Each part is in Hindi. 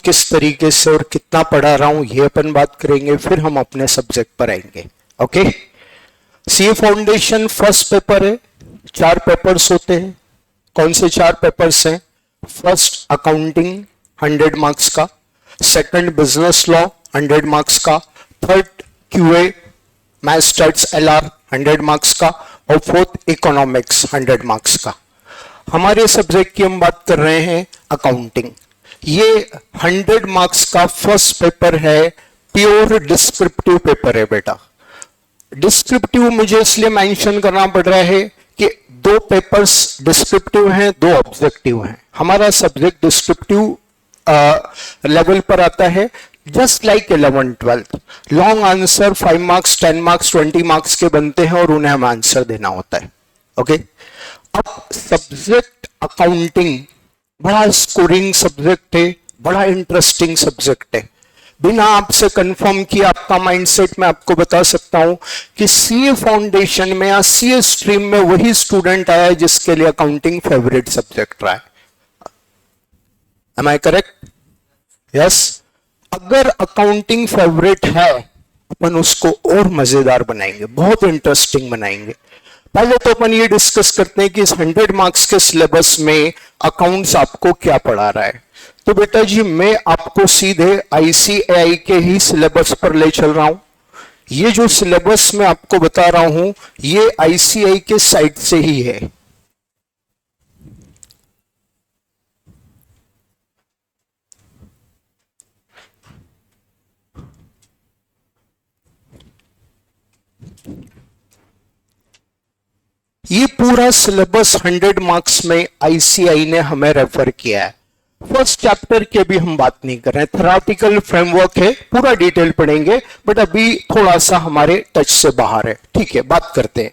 किस तरीके से और कितना पढ़ा रहा हूं ये अपन बात करेंगे, फिर हम अपने सब्जेक्ट पर आएंगे। Okay, CA foundation first paper है, 4 पेपर्स होते हैं। कौन से 4 पेपर्स हैं? फर्स्ट अकाउंटिंग 100 मार्क्स का, सेकंड बिजनेस लॉ 100 मार्क्स का, third QA math stats LR 100 marks का, और फोर्थ इकोनॉमिक्स 100 मार्क्स का। हमारे सब्जेक्ट की हम बात कर रहे हैं अकाउंटिंग। ये 100 मार्क्स का फर्स्ट पेपर है, प्योर डिस्क्रिप्टिव पेपर है बेटा। डिस्क्रिप्टिव मुझे इसलिए मेंशन करना पड़ रहा है कि 2 पेपर्स डिस्क्रिप्टिव हैं, 2 ऑब्जेक्टिव हैं। हमारा सब्जेक्ट डिस्क्रिप्टिव लेवल पर आता है, just like 11-12। Long answer 5 marks 10 marks 20 marks के बनते हैं और उन्हें हमें आंसर देना होता है। ओके, अब सब्जेक्ट अकाउंटिंग बड़ा स्कोरिंग सब्जेक्ट है, बड़ा इंटरेस्टिंग सब्जेक्ट है। बिना आपसे कंफर्म किए आपका माइंडसेट मैं आपको बता सकता हूं कि सीए फाउंडेशन में या सीए स्ट्रीम में वही स्टूडेंट आया है जिसके लिए अकाउंटिंग फेवरेट सब्जेक्ट रहा है। Am I correct? यस। अगर अकाउंटिंग फेवरेट है, अपन उसको और मजेदार बनाएंगे, बहुत इंटरेस्टिंग बनाएंगे। पहले तो अपन ये डिस्कस करते हैं कि इस 100 मार्क्स के सिलेबस में अकाउंट्स आपको क्या पढ़ा रहा है। तो बेटा जी, मैं आपको सीधे आईसीएआई के ही सिलेबस पर ले चल रहा हूं। ये जो सिलेबस मैं आपको बता रहा हूं, ये आईसीएआई के साइट से ही है। ये पूरा सिलेबस 100 मार्क्स में आईसीएआई ने हमें रेफर किया है। फर्स्ट चैप्टर के भी हम बात नहीं कर रहे हैं, थ्योरेटिकल फ्रेमवर्क है, पूरा डिटेल पढ़ेंगे, बट अभी थोड़ा सा हमारे टच से बाहर है। ठीक है, बात करते हैं।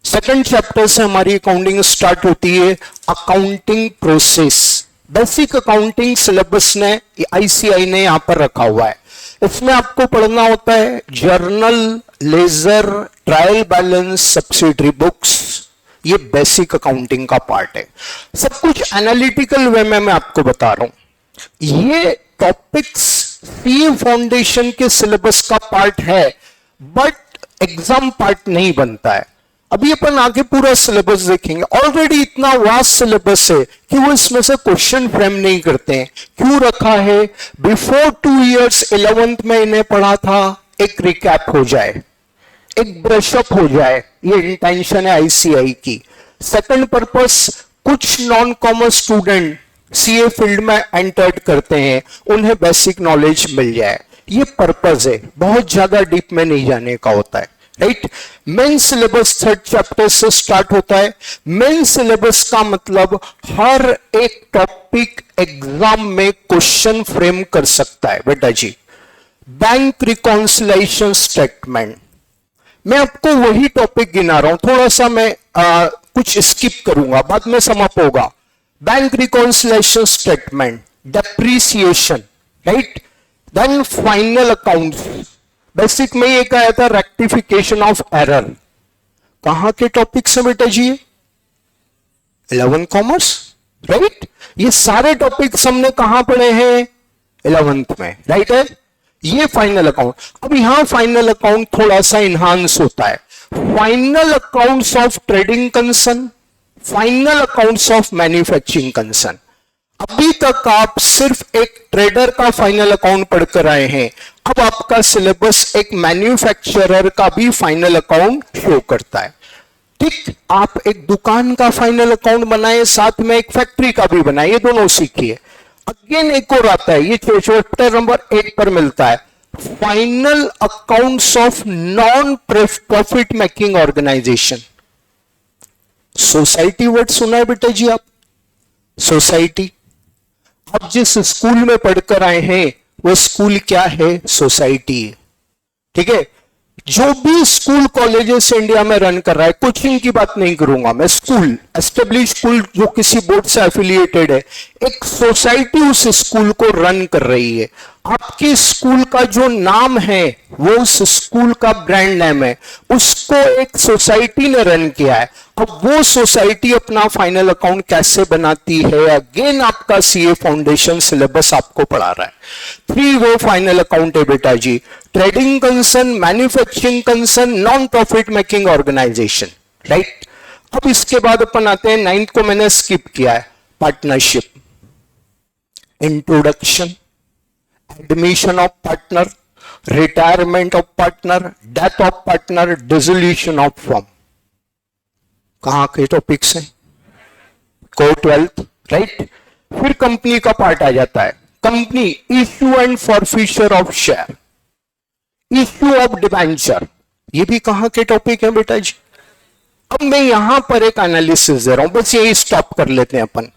सेकंड चैप्टर से हमारी अकाउंटिंग स्टार्ट होती है, accounting process. Basic accounting syllabus ने आईसीएआई ने यहां पर रखा हुआ है। इसमें आपको पढ़ना होता है journal, ledger, trial balance, subsidiary books. ये बेसिक अकाउंटिंग का पार्ट है। सब कुछ एनालिटिकल वे में मैं आपको बता रहा हूं। ये टॉपिक्स सीए फाउंडेशन के सिलेबस का पार्ट है, बट एग्जाम पार्ट नहीं बनता है। अभी अपन आगे पूरा सिलेबस देखेंगे। ऑलरेडी इतना वास्ट सिलेबस है कि वो इसमें से क्वेश्चन फ्रेम नहीं करते हैं। क्यों रखा है? बिफोर 2 इयर्स 11th में इन्हें पढ़ा था, एक रिकैप हो जाए, एक ब्रशअप हो जाए, ये इंटेंशन है आईसीएआई की। सेकंड पर्पस, कुछ non commerce student CA field में एंटर्ड करते हैं, उन्हें बेसिक नॉलेज मिल जाए, ये पर्पस है। बहुत ज्यादा डीप में नहीं जाने का होता है, right. Main syllabus 3rd chapter से स्टार्ट होता है। मेन सिलेबस का मतलब हर एक टॉपिक एग्जाम में क्वेश्चन फ्रेम कर सकता है बेटा जी। बैंक रिकॉन्सिलिएशन स्टेटमेंट, मैं आपको वही टॉपिक गिना रहा हूं, थोड़ा सा मैं कुछ स्किप करूंगा, बाद में समअप होगा। Bank reconciliation statement, depreciation, right, then final accounts. Basic में ये कहा था रेक्टिफिकेशन ऑफ एरर। कहां के टॉपिक से बेटा जी? 11 कॉमर्स, राइट। ये सारे टॉपिक्स हमने कहां पढ़े हैं? 11th में, राइट है। ये फाइनल अकाउंट। अब यहां फाइनल अकाउंट थोड़ा सा इनहांस होता है। Final accounts of trading concern, final accounts of manufacturing concern. अभी तक आप सिर्फ एक ट्रेडर का फाइनल अकाउंट पढ़कर आए हैं, अब आपका सिलेबस एक मैन्युफैक्चरर का भी फाइनल अकाउंट शो करता है। ठीक, आप एक दुकान का फाइनल अकाउंट बनाए, साथ में एक फैक्ट्री का भी बनाए, ये दोनों सीखिए। अगेन एक और आता है, ये चैप्टर नंबर 8 पर मिलता है, final accounts of non profit making organisation. Society word सुना है बेटा जी आप? सोसाइटी। आप जिस स्कूल में पढ़कर आए हैं वो स्कूल क्या है? सोसाइटी। ठीक है, जो भी स्कूल कॉलेजेस इंडिया में रन कर रहा है, कोचिंग की बात नहीं करूंगा मैं, स्कूल, एस्टेब्लिश स्कूल जो किसी बोर्ड से एफिलिएटेड है, एक सोसाइटी उस स्कूल को रन कर रही है। आपके स्कूल का जो नाम है वो उस स्कूल का ब्रांड नेम है, उसको एक सोसाइटी ने रन किया है। अब वो सोसाइटी अपना फाइनल अकाउंट कैसे बनाती है, अगेन आपका सीए फाउंडेशन सिलेबस आपको पढ़ा रहा है। 3 वो फाइनल अकाउंट है बेटा जी, trading concern, manufacturing concern, non profit making organisation, right. अब इसके बाद अपन आते हैं 9th को मैंने स्किप किया है, partnership, introduction, admission of partner, retirement of partner, death of partner, dissolution of firm. कहां के टॉपिक्स हैं? Core 12th, right. फिर कंपनी का पार्ट आ जाता है, company, issue and forfeiture of share, issue of debenture, ये भी कहां के टॉपिक है बेटा जी। अब मैं यहां पर एक एनालिसिस दे रहा हूं, बस यही स्टॉप कर लेते हैं अपन।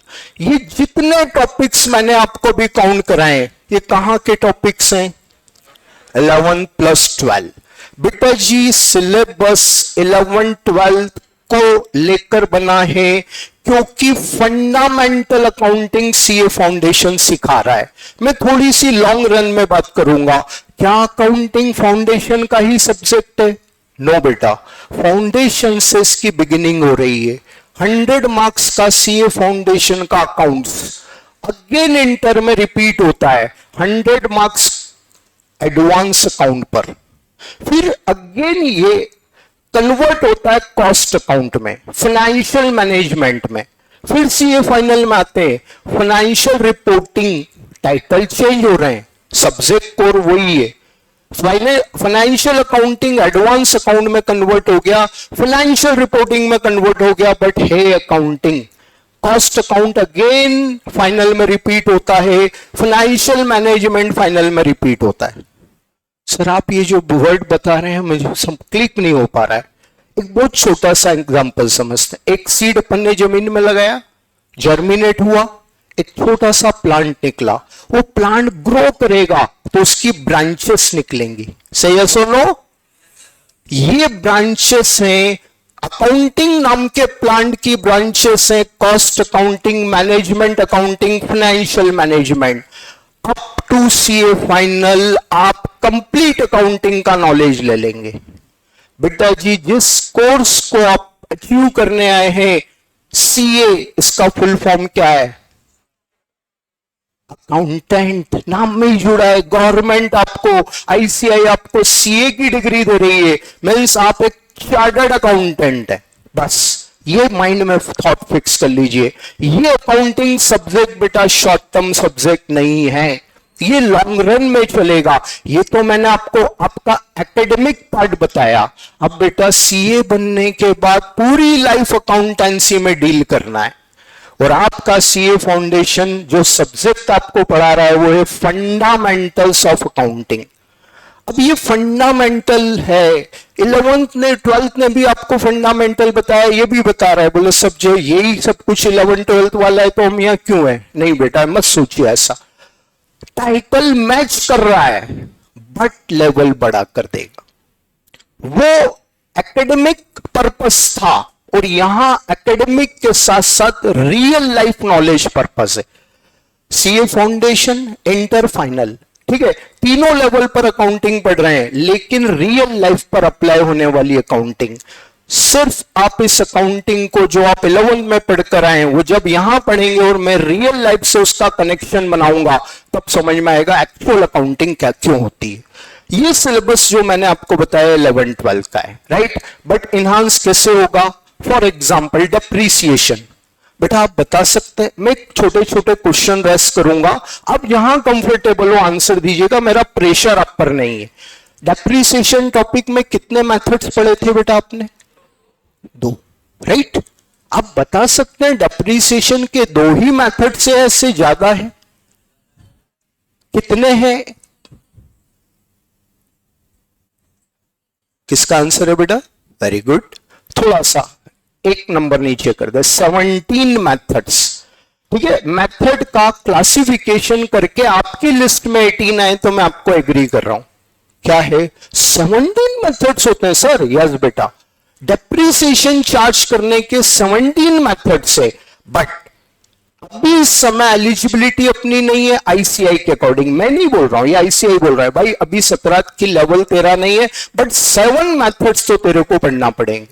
ये जितने टॉपिक्स मैंने आपको भी काउंट कराए, ये कहां के टॉपिक्स हैं? 11 + 12 बेटा जी। सिलेबस 11 12 को लेकर बना है क्योंकि फंडामेंटल अकाउंटिंग सीए फाउंडेशन सिखा रहा है। मैं थोड़ी सी लॉन्ग रन में बात करूंगा, क्या अकाउंटिंग फाउंडेशन का ही सब्जेक्ट है? नो बेटा, फाउंडेशन से इसकी बिगिनिंग हो रही है। 100 मार्क्स का सीए फाउंडेशन का अकाउंट्स अगेन इंटर में रिपीट होता है, 100 मार्क्स एडवांस अकाउंट पर। फिर अगेन ये कन्वर्ट होता है कॉस्ट अकाउंट में, फाइनेंशियल मैनेजमेंट में। फिर सीए फाइनल में आते हैं फाइनेंशियल रिपोर्टिंग, टाइटल चेंज हो रहे हैं, सब्जेक्ट कोर वही है। फाइनेंशियल अकाउंटिंग एडवांस अकाउंट में कन्वर्ट हो गया, फाइनेंशियल रिपोर्टिंग में कन्वर्ट हो गया, बट है accounting. Cost account again final में रिपीट होता है, फाइनेंशियल मैनेजमेंट फाइनल में रिपीट होता है। सर आप ये जो वर्ड बता रहे हैं मुझे सब क्लिक नहीं हो पा रहा है। एक बहुत छोटा सा एग्जांपल समझते हैं। एक सीड अपन ने जमीन में लगाया, जर्मिनेट हुआ, एक छोटा सा प्लांट निकला, वो प्लांट ग्रो करेगा तो उसकी ब्रांचेस निकलेंगी, सही है? सुनो, ये ब्रांचेस हैं, अकाउंटिंग नाम के प्लांट की ब्रांचेस हैं, cost accounting, management accounting, financial management. Up to CA final आप कंप्लीट अकाउंटिंग का नॉलेज ले लेंगे। बेटा जी जिस कोर्स को आप अचीव करने आए हैं सीए, इसका फुल फॉर्म क्या है? अकाउंटेंट, नाम में ही जुड़ा है। गवर्नमेंट आपको, आईसीआई आपको सीए की डिग्री दे रही है, मीन्स आप एक चार्टर्ड अकाउंटेंट है। बस ये माइंड में थॉट फिक्स कर लीजिए। ये अकाउंटिंग सब्जेक्ट बेटा शॉर्ट टर्म सब्जेक्ट नहीं है, ये लॉन्ग रन में चलेगा। ये तो मैंने आपको आपका एकेडमिक पार्ट बताया। अब बेटा सीए बनने के बाद पूरी लाइफ अकाउंटेंसी में डील करना है। और आपका सीए फाउंडेशन जो सब्जेक्ट आपको पढ़ा रहा है वो है फंडामेंटल्स ऑफ अकाउंटिंग। अब ये फंडामेंटल है, 11th ने 12th ने भी आपको फंडामेंटल बताया, ये भी बता रहा है। बोले सब जो यही सब कुछ 11 12th वाला है तो हम यहाँ क्यों है? नहीं बेटा मत सोचिए ऐसा। टाइटल मैच कर रहा है बट लेवल बड़ा कर देगा। वो एकेडमिक पर्पस था और यहां एकेडमिक के साथ साथ रियल लाइफ नॉलेज पर्पस है। सीए फाउंडेशन, इंटर, फाइनल, ठीक है, तीनों लेवल पर अकाउंटिंग पढ़ रहे हैं, लेकिन रियल लाइफ पर अप्लाई होने वाली अकाउंटिंग। सिर्फ आप इस अकाउंटिंग को जो आप 11th में पढ़कर आए हैं वो जब यहां पढ़ेंगे और मैं रियल लाइफ से उसका कनेक्शन बनाऊंगा तब समझ में आएगा एक्चुअल अकाउंटिंग क्या क्यों होती है। ये सिलेबस जो मैंने आपको बताया 11 12 का है, राइट। बट इनहांस कैसे होगा? For example depreciation. बेटा आप बता सकते हैं, मैं छोटे छोटे क्वेश्चन रेस करूंगा, आप जहां कंफर्टेबल हो आंसर दीजिएगा, मेरा प्रेशर आप पर नहीं है। डेप्रीसिएशन टॉपिक में कितने मेथड्स पढ़े थे बेटा आपने? 2, राइट। आप बता सकते हैं डेप्रीसिएशन के 2 ही मेथड से ऐसे ज्यादा है? कितने हैं? किसका आंसर है बेटा? Very good. थोड़ा सा एक नंबर नीचे कर दे, 17 मेथड्स, ठीक है। मेथड का क्लासिफिकेशन करके आपकी लिस्ट में 18 आए तो मैं आपको एग्री कर रहा हूं। क्या है? 17 मेथड्स होते हैं सर। यस बेटा, डेप्रीसिएशन चार्ज करने के 17 मेथड्स है, बट अभी इस समय एलिजिबिलिटी अपनी नहीं है आईसीआई के अकॉर्डिंग, मैं नहीं बोल रहा हूं, ये आईसीआई बोल रहा है भाई अभी 17 की लेवल तेरा नहीं है, बट 7 मेथड्स तो तेरे को पढ़ना पड़ेंगे।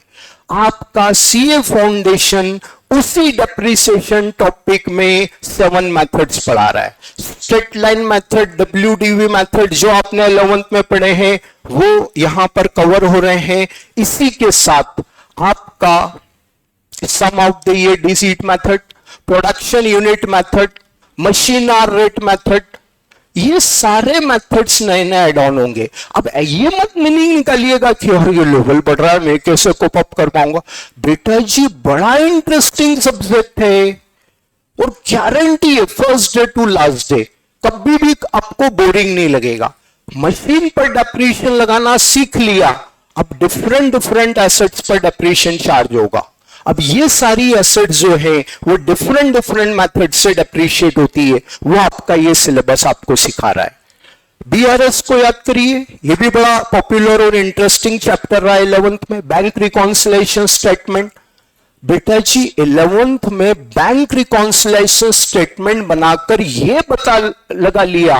आपका सीए फाउंडेशन उसी डेप्रिसिएशन टॉपिक में 7 मेथड्स पढ़ा रहा है। Straight line method, WDV method जो आपने 11th में पढ़े हैं वो यहां पर कवर हो रहे हैं। इसी के साथ आपका sum of the year digit method, production unit method, machine hour rate method, ये सारे मेथड्स नए नए ऐड ऑन होंगे। अब ये मत मीनिंग निकालिएगा कि यार ये लेवल बढ़ रहा है मैं कैसे कोप अप कर पाऊंगा। बेटा जी बड़ा इंटरेस्टिंग सब्जेक्ट है और गारंटी है first day to last day कभी भी आपको बोरिंग नहीं लगेगा। मशीन पर डेप्रिसिएशन लगाना सीख लिया, अब डिफरेंट एसेट्स पर डेप्रिसिएशन चार्ज होगा। अब ये सारी एसेट्स जो है वो डिफरेंट मेथड से डेप्रिशिएट होती है, वो आपका ये सिलेबस आपको सिखा रहा है। बीआरएस को याद करिए, ये भी बड़ा पॉपुलर और इंटरेस्टिंग चैप्टर रहा है 11th में। बैंक रिकॉन्सिलेशन स्टेटमेंट, बेटा जी 11th में बैंक रिकॉन्सिलेशन स्टेटमेंट बनाकर ये पता लगा लिया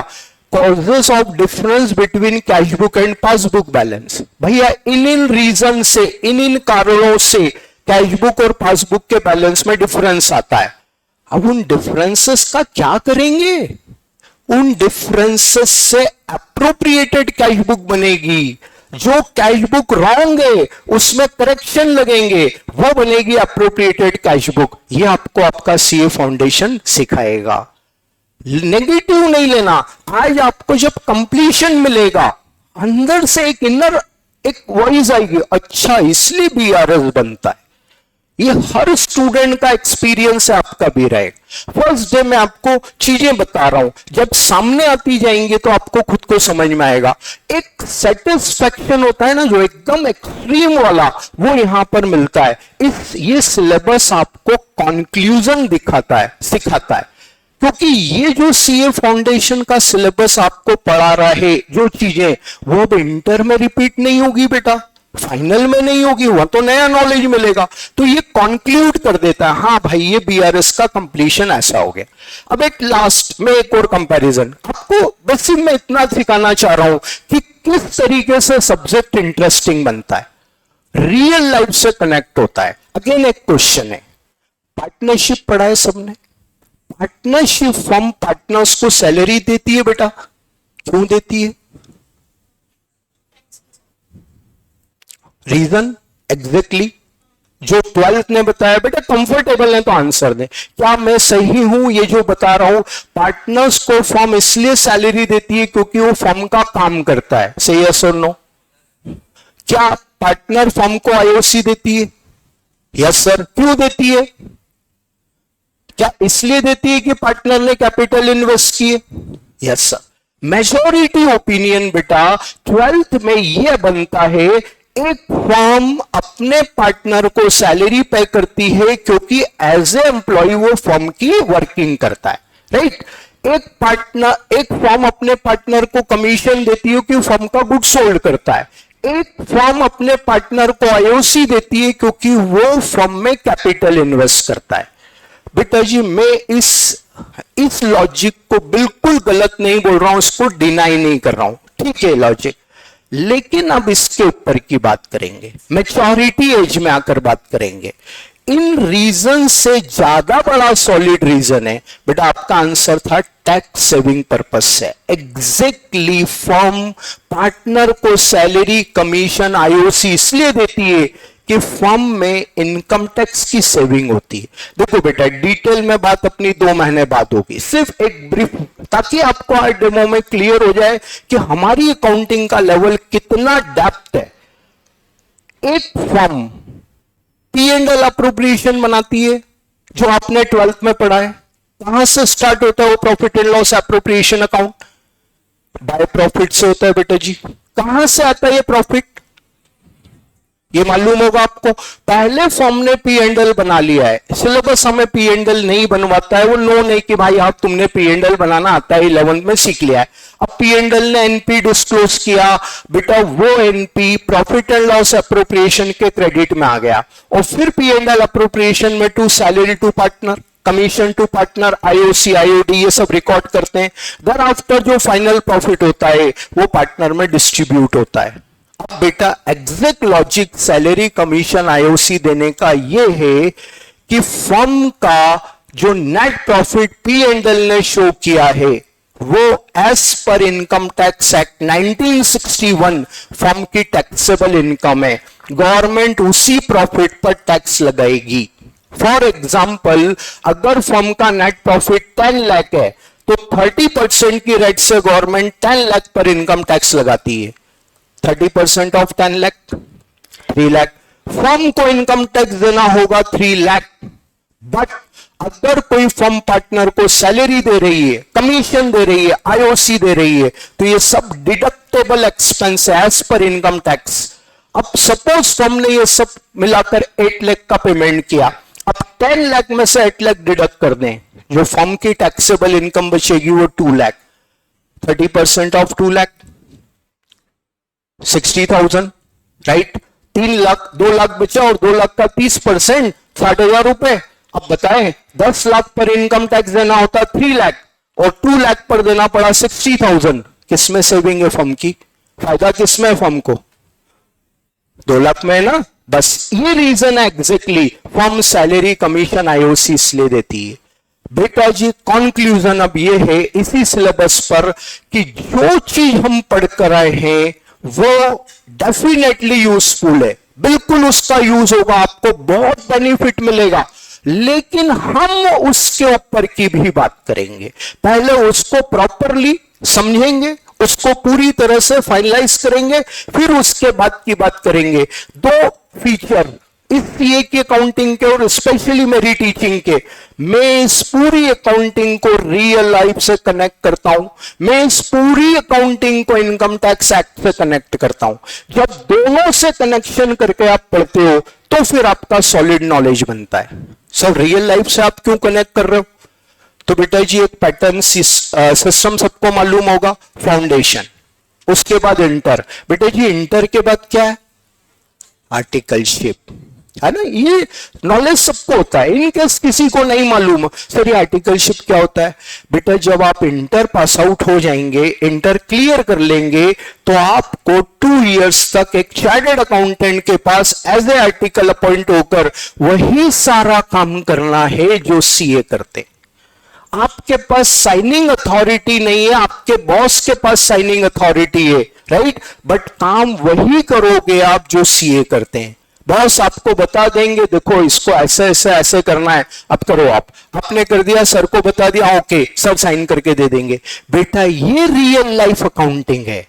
causes of difference between cash book and passbook balance. भैया इन रीजन से, इन कारणों से कैशबुक और पासबुक के बैलेंस में डिफरेंस आता है। अब उन डिफरेंसेस का क्या करेंगे? उन डिफरेंसेस से एप्रोप्रिएटेड कैशबुक बनेगी। जो कैशबुक रॉन्ग है उसमें करेक्शन लगेंगे, वो बनेगी एप्रोप्रिएटेड कैशबुक। ये आपको आपका सीए फाउंडेशन सिखाएगा। नेगेटिव नहीं लेना। आज आपको जब कंप्लीशन मिलेगा अंदर से एक इनर एक वॉइस आएगी, अच्छा इसलिए बीआरएस बनता है। ये हर स्टूडेंट का एक्सपीरियंस है, आपका भी रहेगा। फर्स्ट डे में आपको चीजें बता रहा हूं, जब सामने आती जाएंगे तो आपको खुद को समझ में आएगा। एक सेटिस्फेक्शन होता है ना जो एकदम एक्सट्रीम वाला, वो यहां पर मिलता है। ये सिलेबस आपको कंक्लूजन सिखाता है, क्योंकि ये जो सीए फाउंडेशन का सिलेबस आपको पढ़ा रहा है, जो चीजें वो अब इंटर में रिपीट नहीं होगी बेटा, फाइनल में नहीं होगी, वहां तो नया नॉलेज मिलेगा। तो ये कंक्लूड कर देता है, हाँ भाई ये बीआरएस का कंप्लीशन ऐसा हो गया। अब एक लास्ट में एक और कंपैरिजन आपको बस मैं इतना सिखाना चाह रहा हूं कि किस तरीके से सब्जेक्ट इंटरेस्टिंग बनता है, रियल लाइफ से कनेक्ट होता है। अगेन एक क्वेश्चन है, पार्टनरशिप पढ़ा है सबने? पार्टनरशिप फर्म पार्टनर्स को सैलरी देती है बेटा, क्यों देती है? रीजन एग्जैक्टली जो 12th ने बताया। बेटा कंफर्टेबल है तो आंसर दें, क्या मैं सही हूं ये जो बता रहा हूं? पार्टनर्स को फर्म इसलिए सैलरी देती है क्योंकि वो फर्म का काम करता है, सही है सर नो? क्या पार्टनर फर्म को आईओसी देती है? Yes sir. क्यों देती है? क्या इसलिए देती है कि पार्टनर ने कैपिटल इन्वेस्ट किए? Yes sir. मेजॉरिटी ओपिनियन बेटा 12th में यह बनता है, एक फर्म अपने पार्टनर को सैलरी पे करती है क्योंकि एज ए एम्प्लॉय वो फर्म की वर्किंग करता है, राइट? एक फर्म अपने पार्टनर को कमीशन देती है क्योंकि फर्म का गुड सोल्ड करता है। एक फर्म अपने पार्टनर को आईओसी देती है क्योंकि वो फर्म में कैपिटल इन्वेस्ट करता है। बेटा जी मैं इस लॉजिक को बिल्कुल गलत नहीं बोल रहा हूं, इसको डिनाई नहीं कर रहा हूं, ठीक है लॉजिक, लेकिन अब इसके ऊपर की बात करेंगे, मैच्योरिटी एज में आकर बात करेंगे। इन रीजन से ज्यादा बड़ा सॉलिड रीजन है बेटा, आपका आंसर था टैक्स सेविंग पर्पस से। एग्जैक्टली फर्म पार्टनर को सैलरी कमीशन आईओसी इसलिए देती है कि फर्म में इनकम टैक्स की सेविंग होती है। देखो बेटा डिटेल में बात अपनी 2 महीने बाद होगी, सिर्फ एक ब्रीफ, ताकि आपको आज डेमो में क्लियर हो जाए कि हमारी अकाउंटिंग का लेवल कितना डेप्थ है। एक फर्म P&L अप्रोप्रिएशन बनाती है जो आपने 12th में पढ़ा है। कहां से स्टार्ट होता है वो profit and loss appropriation account? By profit से होता है बेटा जी। कहां से आता है ये प्रॉफिट? ये मालूम होगा आपको। पहले फॉर्म ने P&L बना लिया है, सिलेबस हमें P&L नहीं बनवाता है, वो नो नहीं कि भाई आप तुमने P&L बनाना आता है 11th में सीख लिया है। अब P&L ने एनपी डिस्क्लोज किया बेटा, वो NP profit and loss appropriation के क्रेडिट में आ गया और फिर P&L अप्रोप्रिएशन में to salary to partner. Commission to partner, IOC, IOD, ये सब रिकॉर्ड करते हैं। देन आफ्टर जो फाइनल प्रॉफिट होता है वो पार्टनर में डिस्ट्रीब्यूट होता है। अब बेटा exact logic salary, commission, IOC देने का ये है कि फर्म का जो नेट प्रॉफिट P&L ने शो किया है वो एज पर इनकम टैक्स एक्ट 1961 फर्म की टैक्सेबल इनकम है। गवर्नमेंट उसी प्रॉफिट पर टैक्स लगाएगी। फॉर एग्जाम्पल, अगर फर्म का नेट प्रॉफिट 10 लाख है तो 30% की रेट से गवर्नमेंट 10 लाख पर इनकम टैक्स लगाती है। 30% ऑफ 10 लाख 3 लाख। फर्म को इनकम टैक्स देना होगा 3 लाख। बट अगर कोई फर्म पार्टनर को सैलरी दे रही है, कमीशन दे रही है, आईओसी दे रही है, तो ये सब डिडक्टेबल एक्सपेंस है एज पर इनकम टैक्स। अब सपोज फर्म ने ये सब मिलाकर 8 लाख का पेमेंट किया, अब 10 लाख में से 8 लाख डिडक्ट कर दें, जो फर्म की टैक्सेबल इनकम बचेगी वो 2 लाख। 30% of 2 lakh 60,000, right. 3 लाख, 2 लाख बचा और 2 लाख का 30% 60,000 रुपए। अब बताएं 10 लाख पर इनकम टैक्स देना होता 3 लाख और 2 लाख पर देना पड़ा 60,000। किसमें सेविंग है फर्म की? फायदा किसमें है फर्म को? 2 लाख में है ना। बस ये रीजन है exactly firm salary, commission, IOC इसलिए देती है। बेटा जी कंक्लूजन अब ये है इसी सिलेबस पर कि जो चीज हम पढ़ कर आए हैं वो डेफिनेटली यूजफुल है, बिल्कुल उसका यूज होगा, आपको बहुत बेनिफिट मिलेगा। लेकिन हम उसके ऊपर की भी बात करेंगे। पहले उसको प्रॉपरली समझेंगे, उसको पूरी तरह से फाइनलाइज करेंगे, फिर उसके बाद की बात करेंगे। 2 फीचर इस सीए की अकाउंटिंग के और स्पेशली मेरी टीचिंग के, मैं इस पूरी अकाउंटिंग को रियल लाइफ से कनेक्ट करता हूं। मैं इस पूरी अकाउंटिंग को इनकम टैक्स एक्ट से कनेक्ट करता हूं। जब दोनों से कनेक्शन करके आप पढ़ते हो तो फिर आपका सॉलिड नॉलेज बनता है। सर रियल लाइफ से आप क्यों कनेक्ट कर रहे हो? तो बेटा जी एक पैटर्न सिस्टम सबको मालूम होगा, फाउंडेशन, उसके बाद इंटर। बेटा जी इंटर के बाद क्या है? आर्टिकलशिप, है ना। ये नॉलेज सबको होता है। इनकेस किसी को नहीं मालूम सर ये आर्टिकलशिप क्या होता है, बेटा जब आप इंटर पास आउट हो जाएंगे, इंटर क्लियर कर लेंगे, तो आपको 2 इयर्स तक एक चार्टर्ड अकाउंटेंट के पास एज ए आर्टिकल अपॉइंट होकर वही सारा काम करना है जो सीए करते। आपके पास साइनिंग अथॉरिटी नहीं है, आपके बॉस के पास साइनिंग अथॉरिटी है, राइट। बट काम वही करोगे आप जो सीए करते हैं। बॉस आपको बता देंगे देखो इसको ऐसे ऐसे ऐसे करना है, अब करो। आपने कर दिया, सर को बता दिया, ओके सर साइन करके दे देंगे। बेटा ये रियल लाइफ अकाउंटिंग है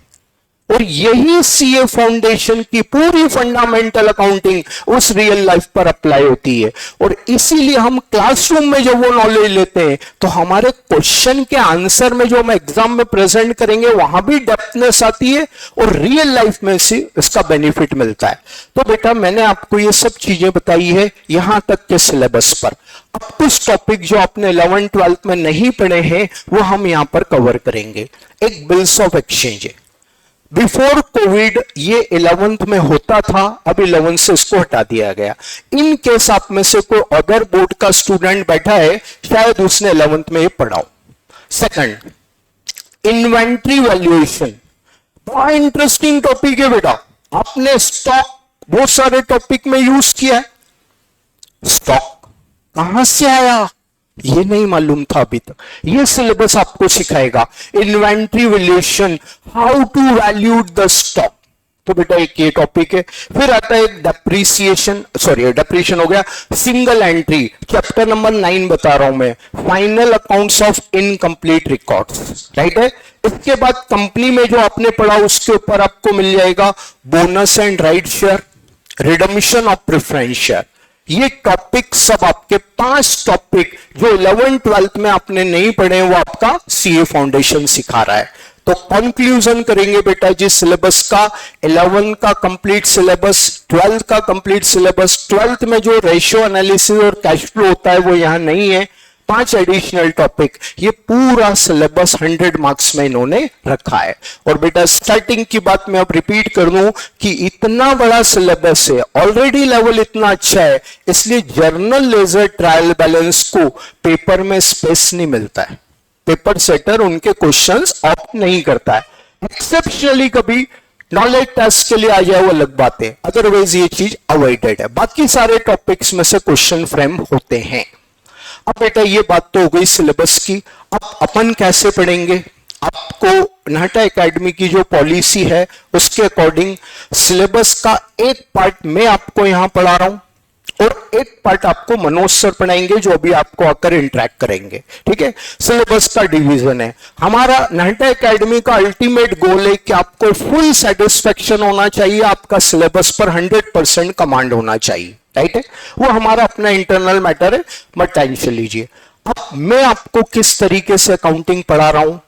और यही सीए फाउंडेशन की पूरी फंडामेंटल अकाउंटिंग उस रियल लाइफ पर अप्लाई होती है। और इसीलिए हम क्लासरूम में जब वो नॉलेज लेते हैं तो हमारे क्वेश्चन के आंसर में जो हम एग्जाम में प्रेजेंट करेंगे वहां भी डेप्थनेस आती है और रियल लाइफ में से इसका बेनिफिट मिलता है। तो बेटा मैंने आपको ये सब चीजें बताई है यहां तक के सिलेबस पर। अब कुछ टॉपिक जो आपने 11th 12th में नहीं पढ़े हैं वो हम यहां पर कवर करेंगे। एक बिल्स ऑफ एक्सचेंज है। बिफोर कोविड ये 11th में होता था, अब 11th से इसको हटा दिया गया। इन केस आप में से कोई अदर बोर्ड का स्टूडेंट बैठा है, शायद उसने 11th में ये पढ़ा हो। सेकंड, इन्वेंट्री वैल्यूएशन, बड़ा इंटरेस्टिंग टॉपिक है बेटा। आपने स्टॉक बहुत सारे टॉपिक में यूज किया है। स्टॉक कहां से आया ये नहीं मालूम था अभी तक, ये सिलेबस आपको सिखाएगा। Inventory valuation, how to value the stock, तो बेटा एक ये टॉपिक है। फिर आता है डेप्रिसिएशन, सॉरी डेप्रिसिएशन हो गया। सिंगल एंट्री, चैप्टर नंबर 9 बता रहा हूं मैं, final accounts of incomplete records, right है। इसके बाद कंपनी में जो आपने पढ़ा उसके ऊपर आपको मिल जाएगा bonus and right share, redemption of preference share. ये टॉपिक सब आपके 5 टॉपिक जो 11th 12th में आपने नहीं पढ़े वो आपका सीए फाउंडेशन सिखा रहा है। तो कंक्लूजन करेंगे बेटा जी सिलेबस का, 11 का कंप्लीट सिलेबस, 12 का कंप्लीट सिलेबस। 12th में जो रेशियो एनालिसिस और कैश फ्लो होता है वो यहां नहीं है, 5 एडिशनल टॉपिक, ये पूरा सिलेबस 100 मार्क्स में इन्होंने रखा है। और बेटा स्टार्टिंग की बात मैं अब रिपीट कर दूं कि इतना बड़ा सिलेबस है, ऑलरेडी लेवल इतना अच्छा है, इसलिए जर्नल लेजर ट्रायल बैलेंस को पेपर में स्पेस नहीं मिलता है। पेपर सेटर उनके क्वेश्चंस ऑप्ट नहीं करता है। एक्सेप्शनली कभी नॉलेज टेस्ट के लिए आ जाए वो अलग बात है, अदरवाइज ये चीज अवॉइडेड है। बाकी सारे टॉपिक्स में से क्वेश्चन फ्रेम होते हैं। अब बेटा ये बात तो हो गई सिलेबस की। अब अपन कैसे पढ़ेंगे? आपको नाटा एकेडमी की जो पॉलिसी है उसके अकॉर्डिंग सिलेबस का एक पार्ट मैं आपको यहां पढ़ा रहा हूं और एक पार्ट आपको मनोज सर पढ़ाएंगे जो अभी आपको आकर इंटरेक्ट करेंगे। ठीक है, सिलेबस का डिवीजन है। हमारा नाटा एकेडमी का अल्टीमेट गोल है कि आपको फुल सेटिस्फेक्शन होना चाहिए, आपका सिलेबस पर 100% कमांड होना चाहिए। राइट है, वो हमारा अपना इंटरनल मैटर है, मत टेंशन लीजिए। अब मैं आपको किस तरीके से अकाउंटिंग पढ़ा रहा हूं,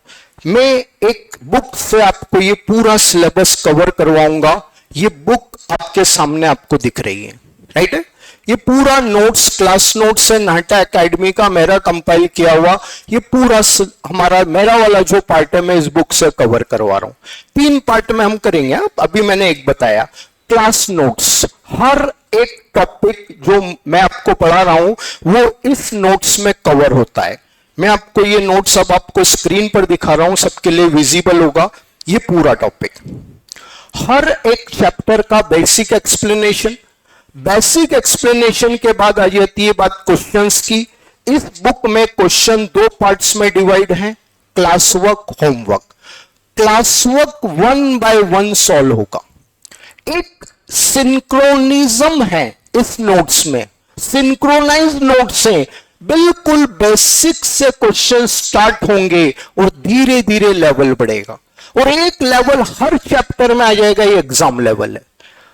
मैं एक बुक से आपको ये पूरा सिलेबस कवर करवाऊंगा। ये बुक आपके सामने आपको दिख रही है। राइट है, ये पूरा नोट्स, क्लास नोट्स है नाटा एकेडमी का, मेरा कंपाइल किया हुआ। ये पूरा हमारा मेरा वाला जो पार्ट है मैं इस बुक से कवर करवा रहा हूं। 3 पार्ट में हम करेंगे। अभी मैंने एक बताया, क्लास नोट्स, हर एक टॉपिक जो मैं आपको पढ़ा रहा हूं वो इस नोट्स में कवर होता है। मैं आपको ये नोट्स अब आपको स्क्रीन पर दिखा रहा हूं, सबके लिए विजिबल होगा ये पूरा टॉपिक। हर एक चैप्टर का बेसिक एक्सप्लेनेशन, बेसिक एक्सप्लेनेशन के बाद आ जाती है बात क्वेश्चंस की। इस बुक में क्वेश्चन 2 पार्ट्स में डिवाइड हैं, class work, homework. Class work 1 by 1 solve होगा। एक सिंक्रोनिज्म है इस नोट्स में, सिंक्रोनाइज नोट्स हैं, बिल्कुल बेसिक से क्वेश्चन स्टार्ट होंगे और धीरे धीरे लेवल बढ़ेगा और एक लेवल हर चैप्टर में आ जाएगा। ये एग्जाम लेवल है,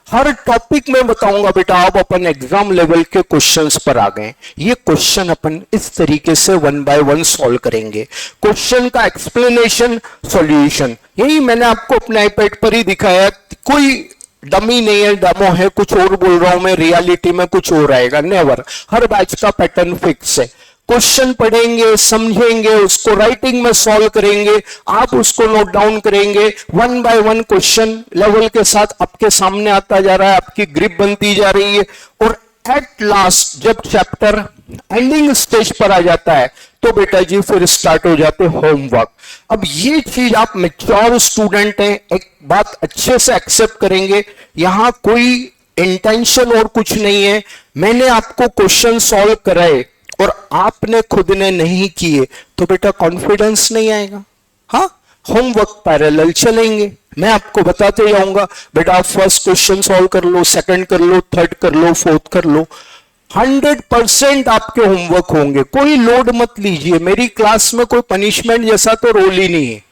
हर टॉपिक में बताऊंगा बेटा। अब अपन एग्जाम लेवल के क्वेश्चंस पर आ गए। ये क्वेश्चन अपन इस तरीके से 1 बाय 1 सॉल्व करेंगे। क्वेश्चन का एक्सप्लेनेशन, सॉल्यूशन, यही मैंने आपको अपने आईपैड पर ही दिखाया। कोई डमी नहीं है, डेमो है, कुछ और बोल रहा हूं मैं, रियलिटी में कुछ और आएगा, नेवर। हर बैच का पैटर्न फिक्स है। क्वेश्चन पढ़ेंगे, समझेंगे, उसको राइटिंग में सॉल्व करेंगे, आप उसको नोट डाउन करेंगे। 1 बाय 1 क्वेश्चन लेवल के साथ आपके सामने आता जा रहा है, आपकी ग्रिप बनती जा रही है और एट लास्ट जब चैप्टर एंडिंग स्टेज पर आ जाता है तो बेटा जी फिर स्टार्ट हो जाते होमवर्क। अब ये चीज आप मैच्योर स्टूडेंट हैं, एक बात अच्छे से एक्सेप्ट करेंगे, यहां कोई इंटेंशन और कुछ नहीं है। मैंने आपको क्वेश्चन सॉल्व कराए और आपने खुद ने नहीं किए तो बेटा कॉन्फिडेंस नहीं आएगा। हाँ, होमवर्क पैरेलल चलेंगे, मैं आपको बताते जाऊंगा। बेटा आप फर्स्ट क्वेश्चन सॉल्व कर लो, सेकंड कर लो, थर्ड कर लो, फोर्थ कर लो, 100% आपके होमवर्क होंगे। कोई लोड मत लीजिए, मेरी क्लास में कोई पनिशमेंट जैसा तो रोल ही नहीं है,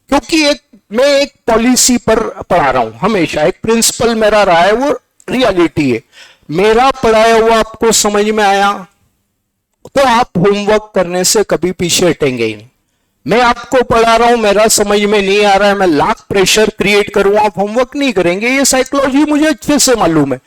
क्योंकि मैं एक पॉलिसी पर पढ़ा रहा हूं हमेशा। एक प्रिंसिपल मेरा रहा है, वो रियलिटी है। मेरा पढ़ाया हुआ आपको समझ में आया तो आप होमवर्क करने से कभी पीछे हटेंगे ही नहीं। मैं आपको पढ़ा रहा हूं, मेरा समझ में नहीं आ रहा है, मैं लाख प्रेशर क्रिएट करूं, आप होमवर्क नहीं करेंगे। ये साइकोलॉजी मुझे अच्छे से मालूम है।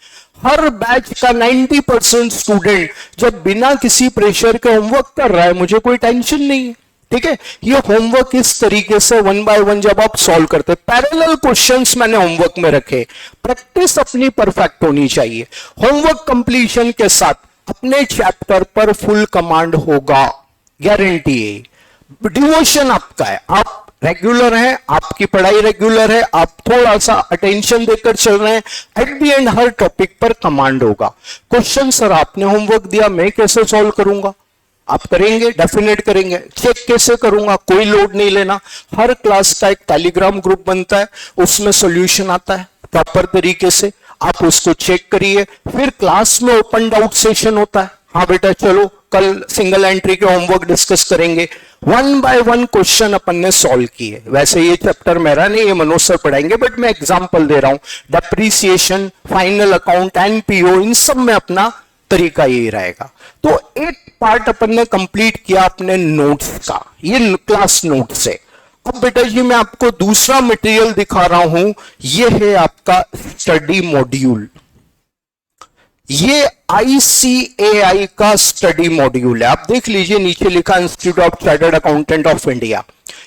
हर बैच का 90% स्टूडेंट जब बिना किसी प्रेशर के होमवर्क कर रहा है, मुझे कोई टेंशन नहीं है। ठीक है, ये होमवर्क इस तरीके से 1 बाय 1 जब आप सॉल्व करते, पैरेलल क्वेश्चंस मैंने होमवर्क में रखे। प्रैक्टिस अपनी परफेक्ट होनी चाहिए। होमवर्क कंप्लीशन के साथ अपने चैप्टर पर फुल कमांड होगा, गारंटी है। डिवोशन आपका है, आप रेगुलर हैं, आपकी पढ़ाई रेगुलर है, आप थोड़ा सा अटेंशन देकर चल रहे हैं, at the end her topic पर कमांड होगा। क्वेश्चन सर आपने होमवर्क दिया, मैं कैसे सॉल्व करूंगा? आप करेंगे, डेफिनेट करेंगे। चेक कैसे करूंगा? कोई लोड नहीं लेना। हर क्लास का एक टेलीग्राम ग्रुप बनता है, उसमें सॉल्यूशन आता है प्रॉपर तरीके से, आप उसको चेक करिए। फिर क्लास में ओपन डाउट सेशन होता है। हाँ बेटा चलो कल सिंगल एंट्री के होमवर्क डिस्कस करेंगे। 1 बाय 1 क्वेश्चन अपन ने सॉल्व किए। वैसे ये चैप्टर मेरा नहीं, ये मनोज सर पढ़ाएंगे, बट मैं एग्जांपल दे रहा हूं। डेप्रीसिएशन, फाइनल अकाउंट, एनपीओ, इन सब में अपना तरीका यही रहेगा। तो एक पार्ट अपन ने कंप्लीट किया अपने नोट्स का, ये क्लास नोट से। अब बेटा जी मैं आपको दूसरा मटेरियल दिखा रहा हूं, ये है आपका स्टडी मॉड्यूल। ये ICAI का स्टडी मॉड्यूल है। आप देख लीजिए, नीचे लिखा institute of chartered accountant of India.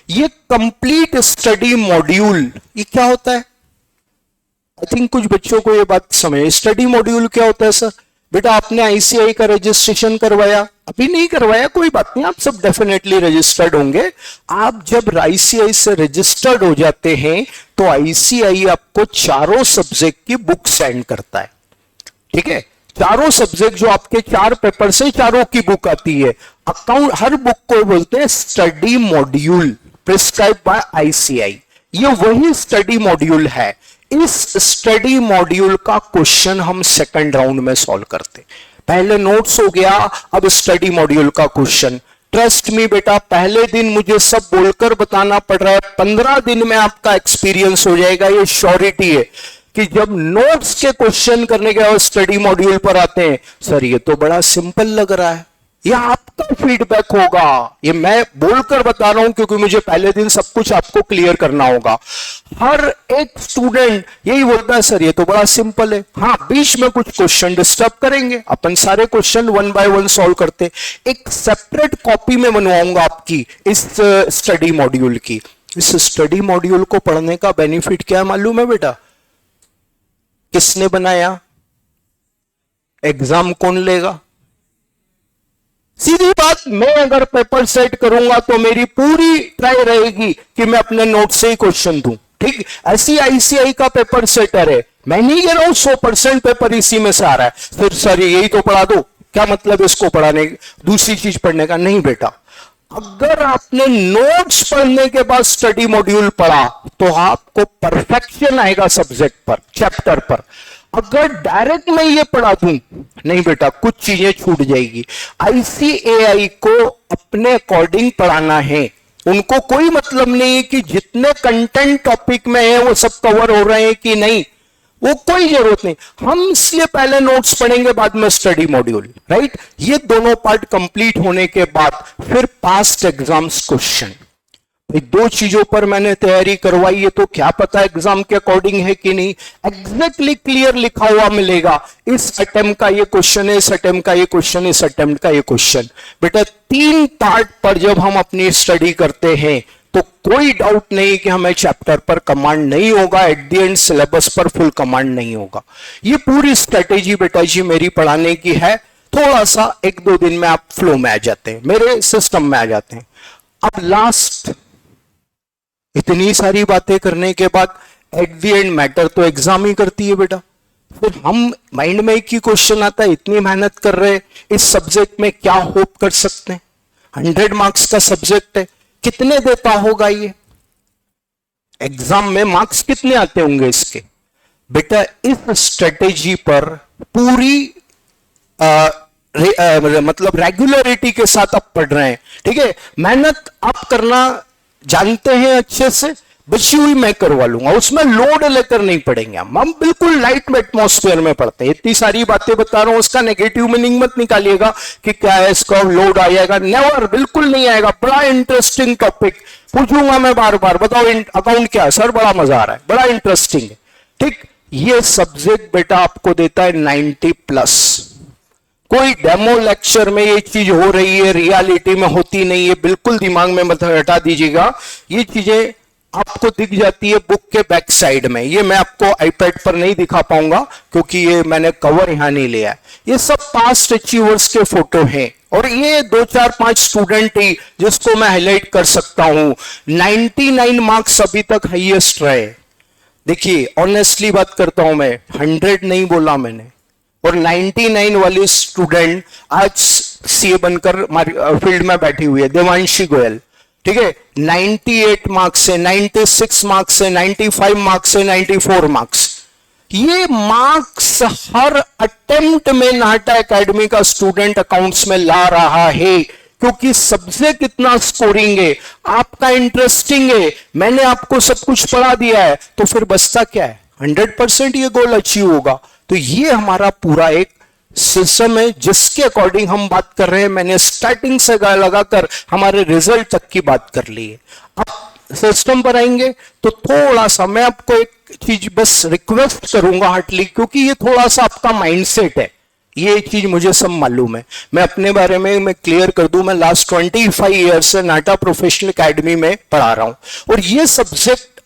ये कंप्लीट स्टडी मॉड्यूल ये क्या होता है? आई थिंक कुछ बच्चों को ये बात समझ, स्टडी मॉड्यूल क्या होता है सर? बेटा आपने ICAI का रजिस्ट्रेशन करवाया? अभी नहीं करवाया, कोई बात नहीं, आप सब डेफिनेटली रजिस्टर्ड होंगे। आप जब ICAI से रजिस्टर्ड हो जाते हैं तो ICAI आपको चारों सब्जेक्ट की बुक सेंड करता है। ठीक है, चारों सब्जेक्ट जो आपके 4 पेपर से चारों की बुक आती है। अकाउंट हर बुक को बोलते हैं study module prescribe by ICAI। ये वही स्टडी मॉड्यूल है। इस स्टडी मॉड्यूल का क्वेश्चन हम सेकंड राउंड में सॉल्व करते। पहले नोट्स हो गया, अब स्टडी मॉड्यूल का क्वेश्चन। ट्रस्ट मी बेटा, पहले दिन मुझे सब बोलकर बताना पड़ रहा है, 15 दिन में आपका एक्सपीरियंस हो जाएगा। ये श्योरिटी है कि जब नोट्स के क्वेश्चन करने के बाद स्टडी मॉड्यूल पर आते हैं, सर ये तो बड़ा सिंपल लग रहा है, ये आपका फीडबैक होगा। ये मैं बोलकर बता रहा हूं क्योंकि मुझे पहले दिन सब कुछ आपको क्लियर करना होगा। हर एक स्टूडेंट यही बोलता है सर ये तो बड़ा सिंपल है। हाँ, बीच में कुछ क्वेश्चन डिस्टर्ब करेंगे, अपन सारे क्वेश्चन 1 बाय 1 सॉल्व करते। एक सेपरेट कॉपी में बनवाऊंगा आपकी इस स्टडी मॉड्यूल की। इस स्टडी मॉड्यूल को पढ़ने का बेनिफिट क्या है मालूम है बेटा? किसने बनाया? एग्जाम कौन लेगा? सीधी बात, मैं अगर पेपर सेट करूंगा तो मेरी पूरी ट्राई रहेगी कि मैं अपने नोट से ही क्वेश्चन दूं। ठीक, ऐसी ICAI का पेपर सेटर है। मैं नहीं कह रहा हूं 100% पेपर इसी में से आ रहा है, फिर सर यही तो पढ़ा दो, क्या मतलब इसको पढ़ाने, दूसरी चीज पढ़ने का? नहीं बेटा, अगर आपने नोट्स पढ़ने के बाद स्टडी मॉड्यूल पढ़ा तो आपको परफेक्शन आएगा सब्जेक्ट पर, चैप्टर पर। अगर डायरेक्ट मैं ये पढ़ा दूं, नहीं बेटा, कुछ चीजें छूट जाएगी। ICAI को अपने अकॉर्डिंग पढ़ाना है। उनको कोई मतलब नहीं है कि जितने कंटेंट टॉपिक में है वो सब कवर हो रहे हैं कि नहीं, वो कोई जरूरत नहीं। हम इसलिए पहले नोट्स पढ़ेंगे, बाद में स्टडी मॉड्यूल, राइट? ये दोनों पार्ट कंप्लीट होने के बाद फिर पास्ट एग्जाम्स क्वेश्चन। दो चीजों पर मैंने तैयारी करवाई है, तो क्या पता एग्जाम के अकॉर्डिंग है कि नहीं। एग्जैक्टली क्लियर लिखा हुआ मिलेगा, इस अटेम्प्ट का ये क्वेश्चन है, इस अटेम्प्ट का ये क्वेश्चन, इस अटेम्प्ट का ये क्वेश्चन। बेटा 3 पार्ट पर जब हम अपनी स्टडी करते हैं तो कोई डाउट नहीं कि हमें चैप्टर पर कमांड नहीं होगा, एट द एंड सिलेबस पर फुल कमांड नहीं होगा। ये पूरी स्ट्रेटेजी बेटा जी मेरी पढ़ाने की है। थोड़ा सा 1-2 दिन में आप फ्लो में आ जाते हैं, मेरे सिस्टम में आ जाते हैं। अब लास्ट, इतनी सारी बातें करने के बाद एट द एंड मैटर तो एग्जाम ही करती है बेटा। फिर हम माइंड में एक ही क्वेश्चन आता है, इतनी मेहनत कर रहे हैं इस सब्जेक्ट में, क्या होप कर सकते हैं? 100 मार्क्स का सब्जेक्ट है, कितने देता होगा ये? एग्जाम में मार्क्स कितने आते होंगे इसके? बेटा इस स्ट्रेटेजी पर पूरी मतलब रेगुलरिटी के साथ आप पढ़ रहे हैं। ठीक है, मेहनत आप करना जानते हैं अच्छे से, बची हुई मैं करवा लूंगा, उसमें लोड लेकर नहीं पढ़ेंगे। हम बिल्कुल लाइट में एटमॉस्फेयर में पढ़ते हैं। इतनी सारी बातें बता रहा हूं, उसका नेगेटिव मीनिंग मत निकालिएगा कि क्या है इसका लोड आएगा, नेवर, बिल्कुल नहीं आएगा। बड़ा इंटरेस्टिंग टॉपिक पूछूंगा मैं बार बार, बताओ अकाउंट क्या है सर? बड़ा मजा आ रहा है, बड़ा इंटरेस्टिंग है। ठीक, ये सब्जेक्ट बेटा आपको देता है 90+। कोई डेमो लेक्चर में ये चीज हो रही है, रियलिटी में होती नहीं है, बिल्कुल दिमाग में मत हटा दीजिएगा। ये चीजें आपको दिख जाती है बुक के बैक साइड में। ये मैं आपको आईपैड पर नहीं दिखा पाऊंगा क्योंकि ये मैंने कवर यहां नहीं लिया है। ये सब पास्ट अचीवर्स के फोटो हैं और ये 2-4-5 स्टूडेंट ही जिसको मैं हाईलाइट कर सकता हूं। 99 मार्क्स अभी तक हाईएस्ट रहे। देखिए ऑनेस्टली बात करता हूं मैं, 100 नहीं बोला मैंने। और 99 वाली स्टूडेंट आज सीए बनकर फील्ड में बैठी हुई है, देवांशी गोयल। ठीक है, 98 मार्क्स से, 96 मार्क्स से, 95 मार्क्स से, 94 मार्क्स। ये मार्क्स हर अटेम्प्ट में नाटा एकेडमी का स्टूडेंट अकाउंट्स में ला रहा है क्योंकि सब्जेक्ट इतना स्कोरिंग है, आपका इंटरेस्टिंग है, मैंने आपको सब कुछ पढ़ा दिया है, तो फिर बचता क्या है? 100% ये गोल अचीव होगा। तो ये हमारा पूरा एक सिस्टम है जिसके अकॉर्डिंग हम बात कर रहे हैं। मैंने स्टार्टिंग से लगाकर हमारे रिजल्ट तक की बात कर ली है। अब सिस्टम पर आएंगे तो थोड़ा सा मैं आपको एक चीज बस रिक्वेस्ट करूंगा हार्टली, क्योंकि ये थोड़ा सा आपका माइंडसेट है। ये चीज मुझे सब मालूम है। मैं अपने बारे में मैं क्लियर कर दूं, मैं लास्ट 25 ईयर से नाटा प्रोफेशनल एकेडमी में पढ़ा रहा हूं, और ये सब्जेक्ट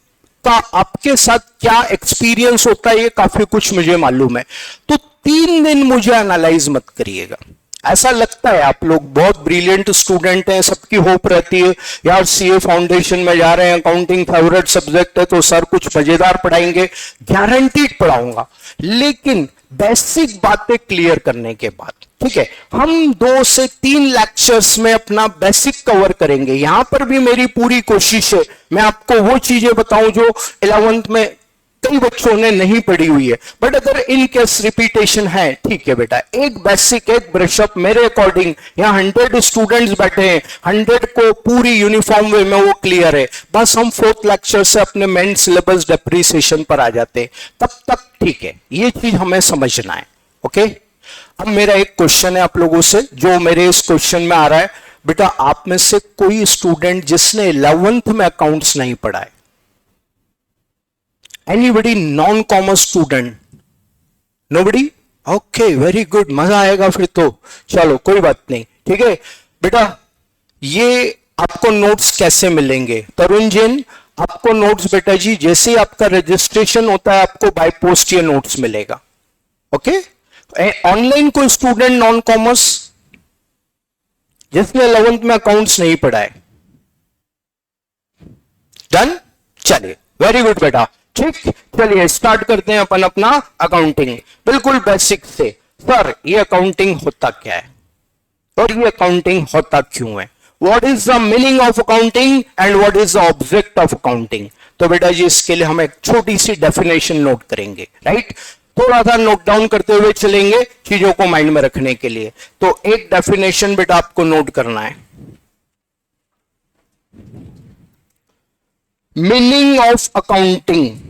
का आपके साथ क्या एक्सपीरियंस होता है ये काफी कुछ मुझे मालूम है। तो 3 दिन मुझे एनालाइज मत करिएगा। ऐसा लगता है आप लोग बहुत ब्रिलियंट स्टूडेंट हैं, सबकी होप रहती है यार सीए फाउंडेशन में जा रहे हैं, अकाउंटिंग फेवरेट सब्जेक्ट है तो सर कुछ मजेदार पढ़ाएंगे। गारंटीड पढ़ाऊंगा, लेकिन बेसिक बातें क्लियर करने के बाद, ठीक है, हम 2 से 3 लेक्चर्स में अपना बेसिक कवर करेंगे। यहां पर भी मेरी पूरी कोशिश है मैं आपको वो चीजें बताऊं जो 11th में कई बच्चों ने नहीं पढ़ी हुई है, बट अगर इन केस रिपीटेशन है, ठीक है बेटा, एक बेसिक एक ब्रशअप मेरे अकॉर्डिंग, यहाँ 100 स्टूडेंट्स बैठे हैं, 100 को पूरी यूनिफॉर्म वे में वो क्लियर है, बस हम 4th लेक्चर से अपने मेन सिलेबस डेप्रिसिएशन पर आ जाते हैं, तब तक ठीक है, ये चीज हमें समझना है। ओके, अब मेरा एक क्वेश्चन है आप लोगों से जो मेरे इस क्वेश्चन में आ रहा है, बेटा आप में से कोई स्टूडेंट जिसने 11th में अकाउंट्स नहीं पढ़ा है? Anybody non-commerce student? Nobody? Okay, very good, मजा आएगा फिर तो। चलो कोई बात नहीं, ठीक है बेटा। ये आपको नोट्स कैसे मिलेंगे? तरुण जैन, आपको नोट्स बेटा जी जैसे ही आपका रजिस्ट्रेशन होता है आपको बाय पोस्ट ये नोट्स मिलेगा। ओके, ऑनलाइन कोई स्टूडेंट नॉन कॉमर्स जिसने 11th में अकाउंट्स नहीं पढ़ा है? डन, चलिए वेरी गुड बेटा, ठीक। चलिए स्टार्ट करते हैं अपन अपना अकाउंटिंग बिल्कुल बेसिक से। सर ये अकाउंटिंग होता क्या है और ये अकाउंटिंग होता क्यों है? What is the meaning of accounting and what is the object of accounting? तो बेटा जी इसके लिए हम एक छोटी सी डेफिनेशन नोट करेंगे, राइट? थोड़ा सा नोट डाउन करते हुए चलेंगे चीजों को माइंड में रखने के लिए। तो एक डेफिनेशन बेटा आपको नोट करना है, meaning of accounting.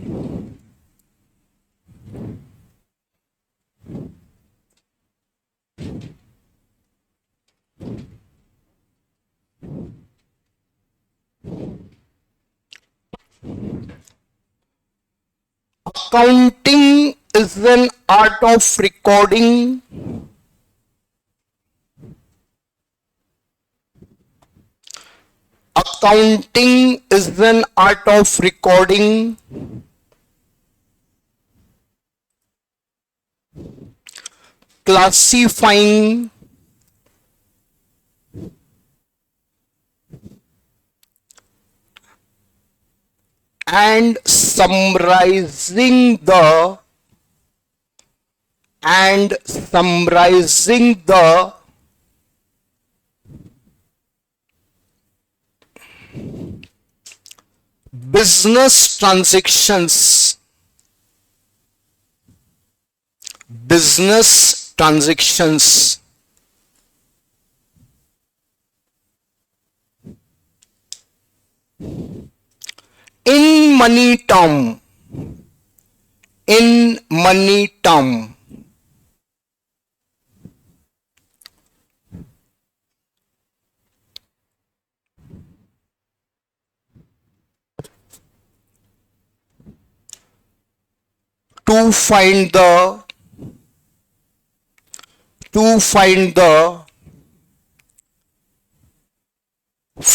Accounting is an art of recording accounting is an art of recording, classifying, and summarizing the business transactions in money term, to find the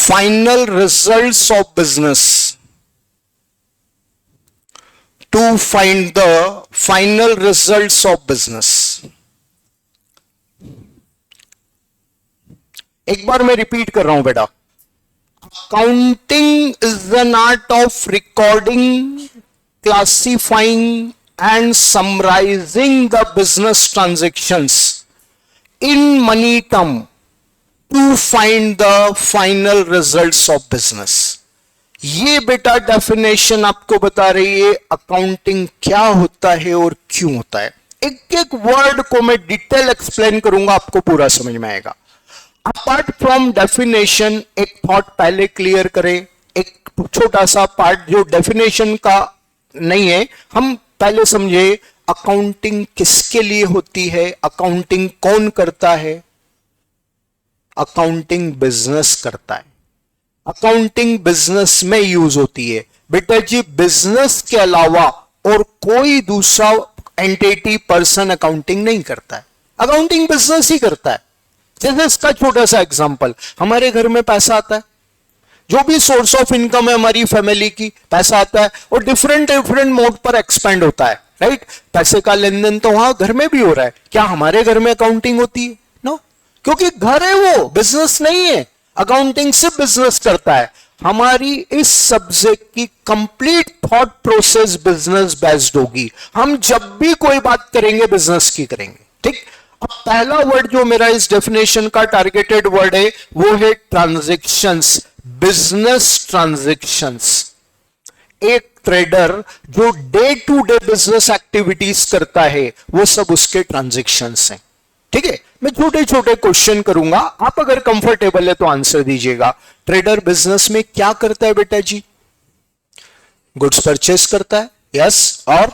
final results of business, to find the final results of business। एक बार मैं रिपीट कर रहा हूं बेटा, accounting is an art of recording, classifying and summarizing the business transactions in money term to find the final results of business। ये बेटा डेफिनेशन आपको बता रही है अकाउंटिंग क्या होता है और क्यों होता है। एक एक वर्ड को मैं डिटेल एक्सप्लेन करूंगा, आपको पूरा समझ में आएगा। अपार्ट फ्रॉम डेफिनेशन एक थॉट पहले क्लियर करें, एक छोटा सा पार्ट जो डेफिनेशन का नहीं है, हम पहले समझे अकाउंटिंग किसके लिए होती है, अकाउंटिंग कौन करता है। अकाउंटिंग बिजनेस करता है, अकाउंटिंग बिजनेस में यूज होती है बेटा जी। बिजनेस के अलावा और कोई दूसरा एंटिटी पर्सन अकाउंटिंग नहीं करता है। अकाउंटिंग बिजनेस ही करता है। जैसे इसका छोटा सा एग्जांपल, हमारे घर में पैसा आता है, जो भी सोर्स ऑफ इनकम है हमारी फैमिली की, पैसा आता है और डिफरेंट डिफरेंट मोड पर एक्सपेंड होता है, राइट। पैसे का लेन देन तो वहां घर में भी हो रहा है। क्या हमारे घर में अकाउंटिंग होती है? नो, क्योंकि घर है, वो बिजनेस नहीं है। अकाउंटिंग से बिजनेस करता है। हमारी इस सब्जेक्ट की complete thought process business based होगी। हम जब भी कोई बात करेंगे बिजनेस की करेंगे, ठीक। अब पहला वर्ड जो मेरा इस डेफिनेशन का टारगेटेड वर्ड है वो है ट्रांजैक्शंस, बिजनेस ट्रांजैक्शंस। एक ट्रेडर जो day to day business activities करता है वो सब उसके ट्रांजैक्शंस हैं, ठीक है। मैं छोटे छोटे क्वेश्चन करूंगा, आप अगर कंफर्टेबल है तो आंसर दीजिएगा। ट्रेडर बिजनेस में क्या करता है बेटा जी? गुड्स परचेस करता है, यस, और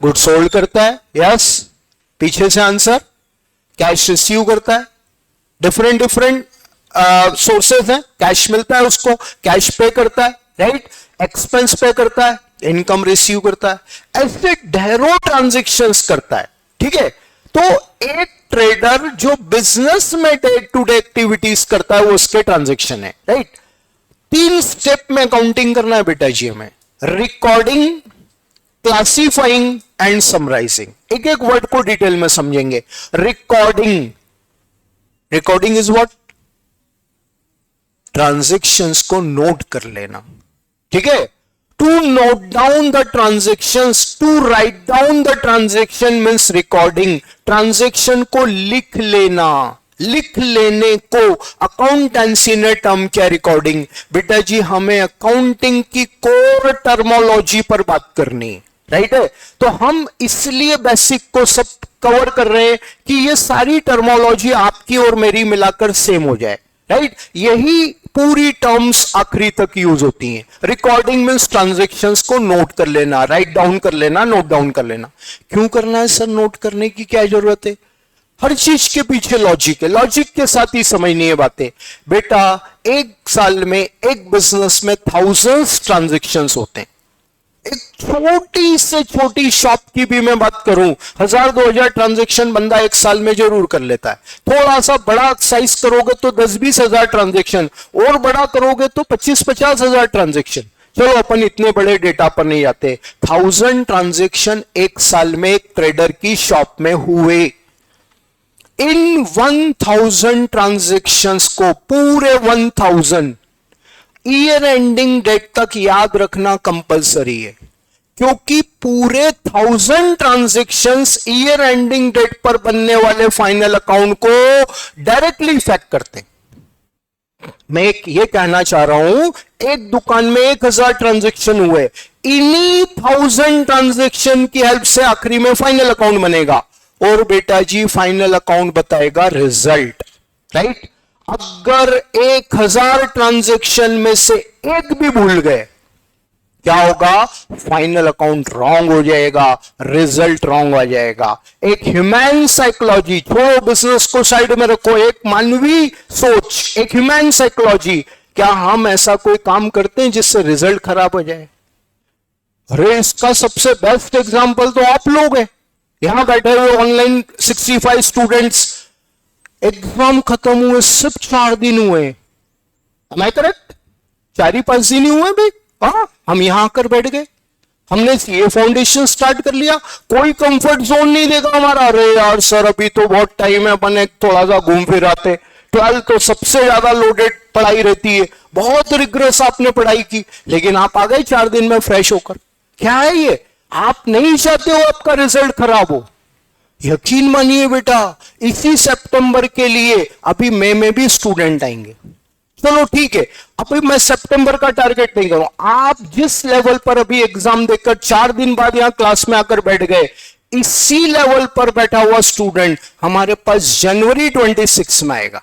गुड्स सोल्ड करता है, यस। पीछे से आंसर, कैश रिसीव करता है, डिफरेंट डिफरेंट सोर्सेज हैं, कैश मिलता है उसको, कैश पे करता है, राइट, एक्सपेंस पे करता है, इनकम रिसीव करता है, ऐसे ढेरों ट्रांजैक्शंस करता है, ठीक है। तो एक ट्रेडर जो बिजनेस में डे टू डे एक्टिविटीज करता है वो उसके ट्रांजैक्शन है, राइट। 3 स्टेप में काउंटिंग करना है बेटा जी हमें, रिकॉर्डिंग, क्लासिफाइंग एंड समराइजिंग। एक एक वर्ड को डिटेल में समझेंगे। Recording, recording is what? Transactions को नोट कर लेना, ठीक है। To note down the transactions, to write down the transaction means recording. Transaction को लिख लेना, लिख लेने को अकाउंटेंसी ने टर्म किया रिकॉर्डिंग। बेटा जी हमें अकाउंटिंग की कोर टर्मोलॉजी पर बात करनी, राइट है। तो हम इसलिए बेसिक को सब कवर कर रहे हैं कि ये सारी टर्मोलॉजी आपकी और मेरी मिलाकर सेम हो जाए, राइट। यही पूरी टर्म्स आखिरी तक यूज होती हैं। रिकॉर्डिंग मींस ट्रांजैक्शंस को नोट कर लेना, राइट डाउन कर लेना, नोट डाउन कर लेना। क्यों करना है सर? नोट करने की क्या जरूरत है? हर चीज के पीछे लॉजिक है, लॉजिक के साथ ही समझनी है बातें। बेटा एक साल में एक बिजनेस में थाउजेंड्स ट्रांजैक्शंस होते हैं। एक छोटी से छोटी शॉप की भी मैं बात करूं, 1000-2000 ट्रांजैक्शन बंदा एक साल में जरूर कर लेता है। थोड़ा सा बड़ा साइज करोगे तो 10-20 हजार ट्रांजैक्शन, और बड़ा करोगे तो 25-50 हजार ट्रांजैक्शन। चलो अपन इतने बड़े डेटा पर नहीं आते। 1000 ट्रांजैक्शन एक साल में एक ट्रेडर की शॉप में हुए। इन 1000 ट्रांजैक्शंस को, पूरे 1000 ईयर एंडिंग डेट तक याद रखना कंपलसरी है, क्योंकि पूरे 1000 ट्रांजैक्शंस ईयर एंडिंग डेट पर बनने वाले फाइनल अकाउंट को डायरेक्टली इफेक्ट करते हैं। मैं ये कहना चाह रहा हूं, एक दुकान में 1000 ट्रांजैक्शन हुए, इन्हीं 1000 ट्रांजैक्शन की हेल्प से आखिरी में फाइनल अकाउंट बनेगा, और बेटा जी फाइनल अकाउंट बताएगा रिजल्ट, राइट। अगर 1000 ट्रांजैक्शन में से एक भी भूल गए, क्या होगा? फाइनल अकाउंट रॉन्ग हो जाएगा, रिजल्ट रॉन्ग आ जाएगा। एक ह्यूमन साइकोलॉजी, छोड़ो बिजनेस को साइड में रखो, एक मानवीय सोच, एक ह्यूमन साइकोलॉजी, क्या हम ऐसा कोई काम करते हैं जिससे रिजल्ट खराब हो जाए? अरे इसका सबसे बेस्ट एग्जांपल तो आप लोग हैं, यहां बैठे हुए ऑनलाइन 65 स्टूडेंट्स। एग्जाम खत्म हुए सिर्फ 4 दिन हुए, एम आई करेक्ट? 4-5 दिन ही हुए भाई। हाँ, हम यहां आकर बैठ गए, हमने सीए फाउंडेशन स्टार्ट कर लिया। कोई कंफर्ट जोन नहीं देगा हमारा, अरे यार सर अभी तो बहुत टाइम है, अपन थोड़ा सा घूम फिर आते। 12 तो सबसे ज्यादा लोडेड पढ़ाई रहती है, बहुत रिग्रेस आपने पढ़ाई की, लेकिन आप आ गए 4 दिन में फ्रेश होकर। क्या है ये? आप नहीं चाहते हो आपका रिजल्ट खराब हो। यकीन मानिए बेटा, इसी सितंबर के लिए अभी मई में भी स्टूडेंट आएंगे। चलो ठीक है, अभी मैं सितंबर का टारगेट नहीं करूं। आप जिस लेवल पर अभी एग्जाम देकर 4 दिन बाद यहां क्लास में आकर बैठ गए, इसी लेवल पर बैठा हुआ स्टूडेंट हमारे पास जनवरी 26 में आएगा।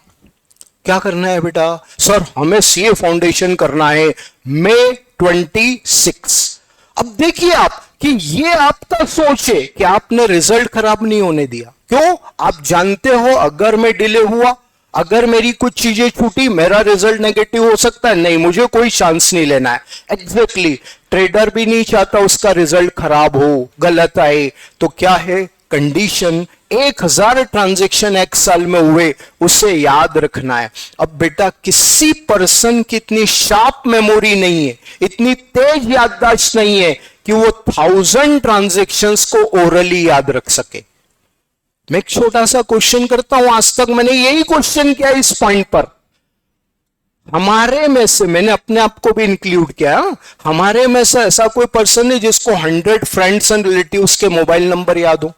क्या करना है बेटा? सर हमें सीए फाउंडेशन करना है मई 26। अब देखिए आप कि ये आपका सोच है कि आपने रिजल्ट खराब नहीं होने दिया। क्यों? आप जानते हो अगर मैं डिले हुआ, अगर मेरी कुछ चीजें छूटी, मेरा रिजल्ट नेगेटिव हो सकता है। नहीं, मुझे कोई चांस नहीं लेना है। एग्जैक्टली ट्रेडर भी नहीं चाहता उसका रिजल्ट खराब हो, गलत आए। तो क्या है? कंडीशन 1000 ट्रांजैक्शन एक साल में हुए उसे याद रखना है। अब बेटा किसी पर्सन की इतनी शार्प मेमोरी नहीं है, इतनी तेज याददाश्त नहीं है कि वो 1000 ट्रांजैक्शंस को ओरली याद रख सके। मैं एक छोटा सा क्वेश्चन करता हूं, आज तक मैंने यही क्वेश्चन किया इस पॉइंट पर। हमारे में से, मैंने अपने आप को भी इंक्लूड किया, हमारे में से ऐसा कोई पर्सन है जिसको 100 फ्रेंड्स एंड रिलेटिव्स के मोबाइल नंबर याद हो?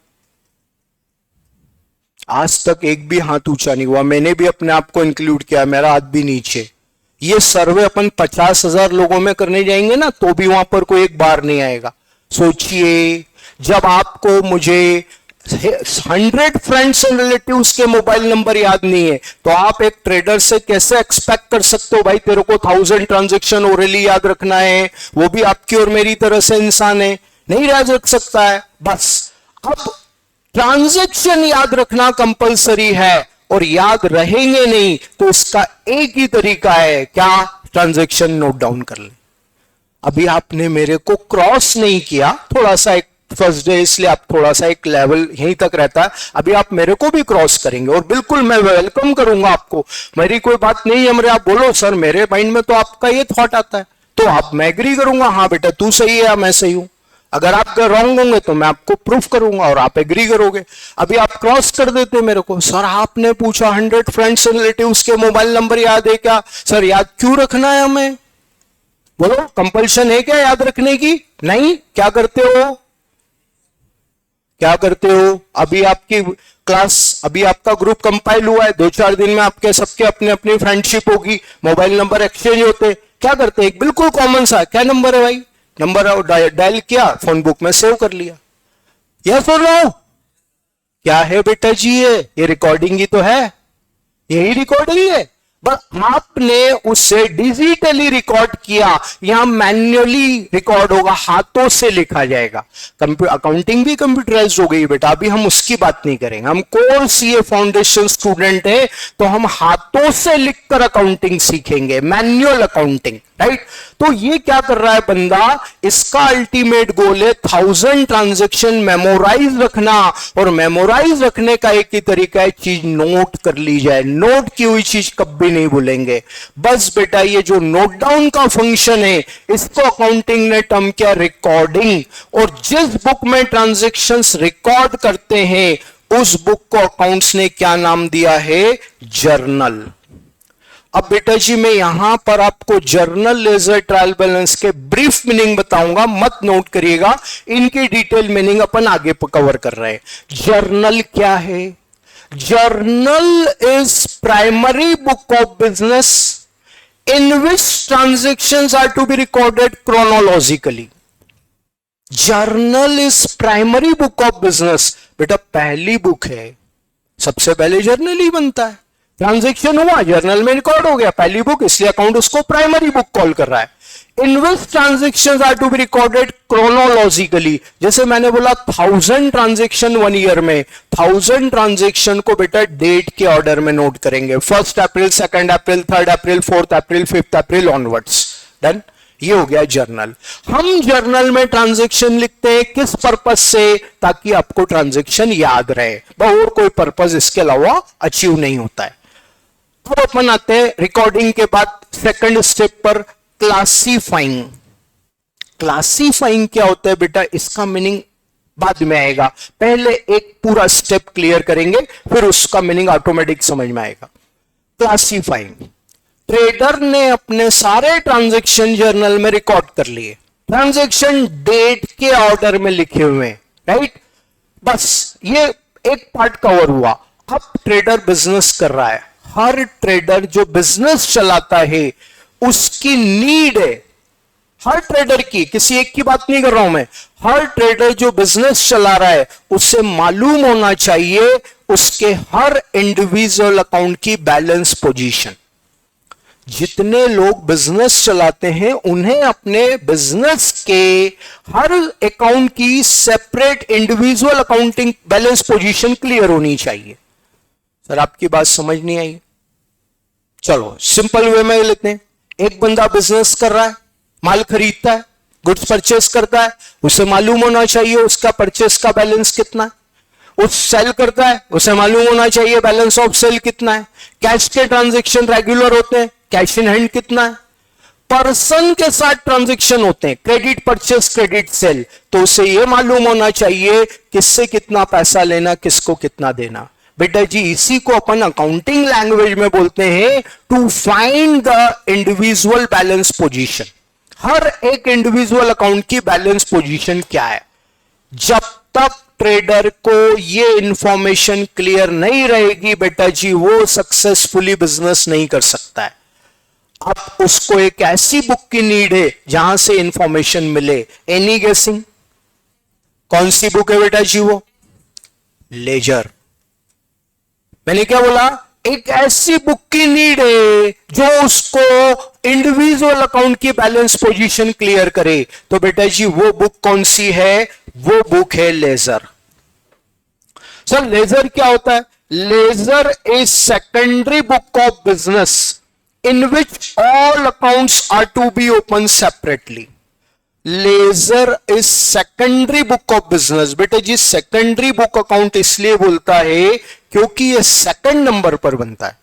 आज तक एक भी हाथ ऊंचा नहीं हुआ। मैंने भी अपने आप को इंक्लूड किया, मेरा हाथ भी नीचे। ये सर्वे अपन 50,000 लोगों में करने जाएंगे ना, तो भी वहां पर कोई एक बार नहीं आएगा। सोचिए, जब आपको मुझे 100 फ्रेंड्स एंड रिलेटिव्स के मोबाइल नंबर याद नहीं है, तो आप एक ट्रेडर से कैसे एक्सपेक्ट कर सकते हो भाई तेरे को 1000 ट्रांजैक्शन ओरली याद रखना है, वो भी आपकी और मेरी तरह से इंसान है, नहीं याद रख सकता है। बस अब ट्रांजैक्शन याद रखना कंपलसरी है, और याद रहेंगे नहीं तो इसका एक ही तरीका है, क्या? ट्रांजैक्शन नोट डाउन कर ले। अभी आपने मेरे को क्रॉस नहीं किया, थोड़ा सा एक फर्स्ट डे इसलिए आप थोड़ा सा एक लेवल यहीं तक रहता है, अभी आप मेरे को भी क्रॉस करेंगे और बिल्कुल मैं वेलकम करूंगा आपको, मेरी कोई बात नहीं है। मेरे आप बोलो सर मेरे माइंड में तो आपका ये थॉट आता है, तो आप मैं एग्री करूंगा, हाँ बेटा तू सही है या मैं सही हूं। अगर आप रॉन्ग होंगे तो मैं आपको प्रूफ करूंगा और आप एग्री करोगे। अभी आप क्रॉस कर देते मेरे को, सर आपने पूछा 100 फ्रेंड्स रिलेटिव्स के मोबाइल नंबर याद है क्या? सर याद क्यों रखना है हमें? बोलो कंपल्शन है क्या याद रखने की? नहीं। क्या करते हो? क्या करते हो? अभी आपकी क्लास, अभी आपका ग्रुप कंपाइल हुआ है, 2-4 दिन में आपके सबके अपनी अपनी फ्रेंडशिप होगी, मोबाइल नंबर एक्सचेंज होते। क्या करते? एक बिल्कुल कॉमन सा, क्या नंबर है भाई? नंबर डायल किया, फोन बुक में सेव कर लिया। यह सुन लो, क्या है बेटा जी? ये रिकॉर्डिंग ही तो है, यही रिकॉर्डिंग है, बस आपने उसे डिजिटली रिकॉर्ड किया, यहां मैन्युअली रिकॉर्ड होगा, हाथों से लिखा जाएगा। अकाउंटिंग भी कंप्यूटराइज्ड हो गई बेटा, अभी हम उसकी बात नहीं करेंगे। हम कोर सीए फाउंडेशन स्टूडेंट है, तो हम हाथों से लिखकर अकाउंटिंग सीखेंगे, मैन्युअल अकाउंटिंग, राइट? तो ये क्या कर रहा है बंदा, इसका अल्टीमेट गोल है 1000 ट्रांजैक्शन मेमोराइज रखना, और मेमोराइज रखने का एक ही तरीका है, चीज नोट कर ली जाए। नोट की हुई चीज कभी नहीं भूलेंगे। बस बेटा ये जो नोट डाउन का फंक्शन है, इसको अकाउंटिंग ने टर्म किया रिकॉर्डिंग, और जिस बुक में ट्रांजैक्शंस रिकॉर्ड करते हैं उस बुक को अकाउंट्स ने क्या नाम दिया है? जर्नल। अब बेटा जी मैं यहां पर आपको जर्नल लेजर ट्रायल बैलेंस के ब्रीफ मीनिंग बताऊंगा, मत नोट करिएगा, इनकी डिटेल मीनिंग अपन आगे कवर कर रहे हैं। जर्नल क्या है? Journal is primary book of business in which transactions are to be recorded chronologically. Journal is primary book of business. बेटा पहली बुक है, सबसे पहले जर्नल ही बनता है। ट्रांजैक्शन हुआ, जर्नल में रिकॉर्ड हो गया, पहली बुक, इसलिए अकाउंट उसको प्राइमरी बुक कॉल कर रहा है। In which transactions are to be recorded chronologically. जैसे मैंने बोला 1000 ट्रांजैक्शन 1 ईयर में, 1000 ट्रांजैक्शन को बेटा डेट के ऑर्डर में नोट करेंगे, 1 अप्रैल, 2 अप्रैल, 3 अप्रैल, 4 अप्रैल, 5 अप्रैल ऑनवर्ड्स। डन? ये हो गया जर्नल। हम जर्नल में ट्रांजैक्शन लिखते हैं किस पर्पज से? ताकि आपको ट्रांजैक्शन याद रहे, और कोई पर्पज इसके अलावा अचीव नहीं होता है। अब अपन आते हैं रिकॉर्डिंग के बाद सेकंड स्टेप पर, क्लासीफाइंग। क्लासीफाइंग क्या होता है बेटा? इसका मीनिंग बाद में आएगा, पहले एक पूरा स्टेप क्लियर करेंगे, फिर उसका मीनिंग ऑटोमेटिक समझ में आएगा। क्लासीफाइंग, ट्रेडर ने अपने सारे ट्रांजैक्शन जर्नल में रिकॉर्ड कर लिए, ट्रांजैक्शन डेट के ऑर्डर में लिखे हुए, राइट? बस ये एक पार्ट कवर हुआ। अब ट्रेडर बिजनेस कर रहा है, हर ट्रेडर जो बिजनेस चलाता है उसकी नीड है, हर ट्रेडर की, किसी एक की बात नहीं कर रहा हूं मैं, हर ट्रेडर जो बिजनेस चला रहा है उसे मालूम होना चाहिए उसके हर इंडिविजुअल अकाउंट की बैलेंस पोजीशन। जितने लोग बिजनेस चलाते हैं उन्हें अपने बिजनेस के हर अकाउंट की separate individual accounting balance position clear होनी चाहिए। सर आपकी बात समझ नहीं आई? चलो सिंपल वे में लेते हैं। एक बंदा बिजनेस कर रहा है, माल खरीदता है, गुड्स परचेस करता है, उसे मालूम होना चाहिए उसका परचेस का बैलेंस कितना है। उस सेल करता है, उसे मालूम होना चाहिए बैलेंस ऑफ सेल कितना है। कैश के ट्रांजैक्शन रेगुलर होते हैं, कैश इन हैंड कितना है। पर्सन के साथ ट्रांजैक्शन होते हैं, क्रेडिट परचेस, क्रेडिट सेल, तो उसे यह मालूम होना चाहिए किससे कितना पैसा लेना, किसको कितना देना। बेटा जी इसी को अपन अकाउंटिंग लैंग्वेज में बोलते हैं to find the individual balance position. हर एक इंडिविजुअल अकाउंट की बैलेंस पोजीशन क्या है। जब तक ट्रेडर को ये इंफॉर्मेशन क्लियर नहीं रहेगी बेटा जी, वो सक्सेसफुली बिजनेस नहीं कर सकता है। अब उसको एक ऐसी बुक की नीड है जहां से इंफॉर्मेशन मिले। एनी गेसिंग कौन सी बुक है बेटा जी? वो लेजर। मैंने क्या बोला? एक ऐसी बुक की नीड है जो उसको इंडिविजुअल अकाउंट की बैलेंस पोजीशन क्लियर करे। तो बेटा जी वो बुक कौन सी है? वो बुक है लेजर। सर लेजर क्या होता है? Ledger is secondary book of business in which all accounts are to be open separately. Ledger is secondary book of business. बेटा जी सेकेंडरी बुक अकाउंट इसलिए बोलता है क्योंकि ये सेकंड नंबर पर बनता है।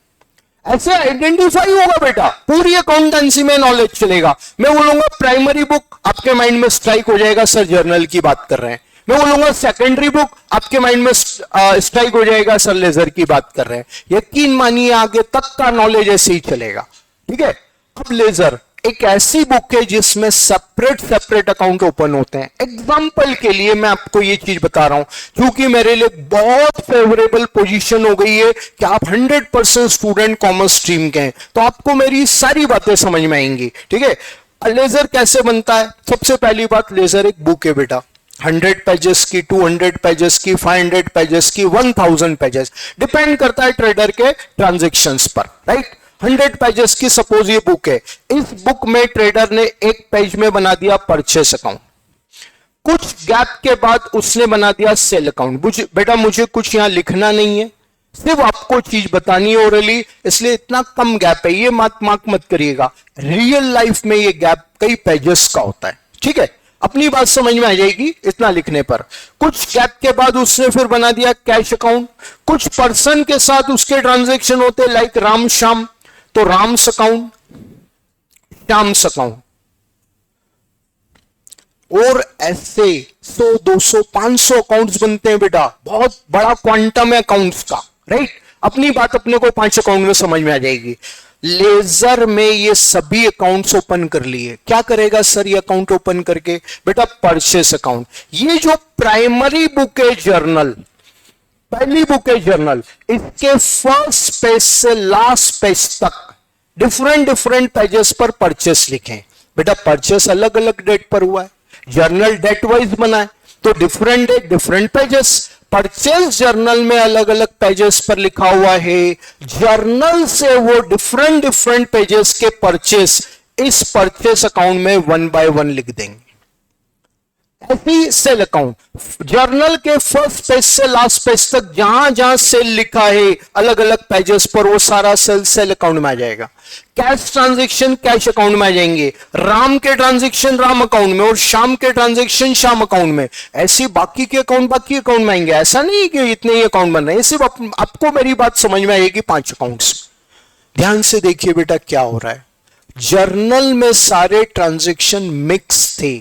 ऐसे आइडेंटिफाई होगा बेटा, पूरी अकाउंटेंसी में नॉलेज चलेगा। मैं बोलूंगा प्राइमरी बुक, आपके माइंड में स्ट्राइक हो जाएगा सर जर्नल की बात कर रहे हैं। मैं बोलूंगा सेकेंडरी बुक, आपके माइंड में स्ट्राइक हो जाएगा सर लेजर की बात कर रहे हैं। यकीन मानिए आगे तक का नॉलेज ऐसे ही चलेगा। ठीक है। अब लेजर एक ऐसी बुक है जिसमें सेपरेट अकाउंट ओपन होते हैं। एग्जांपल के लिए मैं आपको ये चीज बता रहा हूं, क्योंकि मेरे लिए बहुत फेवरेबल पोजीशन हो गई है कि आप 100% स्टूडेंट कॉमर्स स्ट्रीम के हैं, तो आपको मेरी सारी बातें समझ में आएंगी। ठीक है। लेजर कैसे बनता है? सबसे पहली बात, लेजर एक बुक है बेटा, 100 पेजेस की, 200 पेजेस की, 500 पेजेस की, 1000 पेजेस, डिपेंड करता है ट्रेडर के ट्रांजेक्शन्स पर। राइट। 100 पेजेस की सपोज ये बुक है। इस बुक में ट्रेडर ने एक पेज में बना दिया परचेस अकाउंट, कुछ गैप के बाद उसने बना दिया सेल अकाउंट। बेटा मुझे कुछ यहां लिखना नहीं है, सिर्फ आपको चीज बतानी है ओरली, इसलिए इतना कम गैप है, ये मार्क मत करिएगा। रियल लाइफ में ये गैप कई पेजेस का होता है। ठीक है। अपनी बात समझ में आ जाएगी इतना लिखने पर। कुछ गैप के बाद उसने फिर बना दिया कैश अकाउंट। कुछ पर्सन के साथ उसके ट्रांजैक्शन होते लाइक राम श्याम, तो राम्स अकाउंट, श्याम्स अकाउंट, और ऐसे 100 200 500 अकाउंट्स बनते हैं बेटा। बहुत बड़ा क्वांटम है अकाउंट्स का। राइट। अपनी बात अपने को 5 अकाउंट में समझ में आ जाएगी। लेजर में ये सभी अकाउंट्स ओपन कर लिए। क्या करेगा सर ये अकाउंट ओपन करके? बेटा परचेस अकाउंट। ये जो प्राइमरी बुक है जर्नल, पहली बुक है जर्नल, इसके फर्स्ट पेज से लास्ट पेज तक डिफरेंट पेजेस पर परचेस लिखें। बेटा परचेस अलग अलग डेट पर हुआ है, जर्नल डेट वाइज बना है, तो different date different pages. Purchase journal में अलग अलग पेजेस पर लिखा हुआ है, जर्नल से वो डिफरेंट पेजेस के परचेस इस परचेस अकाउंट में 1 बाय 1 लिख देंगे। ऐसी सेल अकाउंट, जर्नल के फर्स्ट पेज से लास्ट पेज तक जहां जहां सेल लिखा है अलग अलग पेजेस पर, वो सारा सेल अकाउंट में आ जाएगा। कैश ट्रांजैक्शन कैश अकाउंट में आ जाएंगे, राम के ट्रांजैक्शन राम अकाउंट में, और श्याम के ट्रांजैक्शन श्याम अकाउंट में। ऐसी बाकी के अकाउंट बाकी अकाउंट में आएंगे। ऐसा नहीं कि इतने ही अकाउंट बन रहे हैं, सिर्फ आपको मेरी बात समझ में आएगी 5 अकाउंट्स। ध्यान से देखिए बेटा क्या हो रहा है। जर्नल में सारे ट्रांजैक्शन मिक्स थे।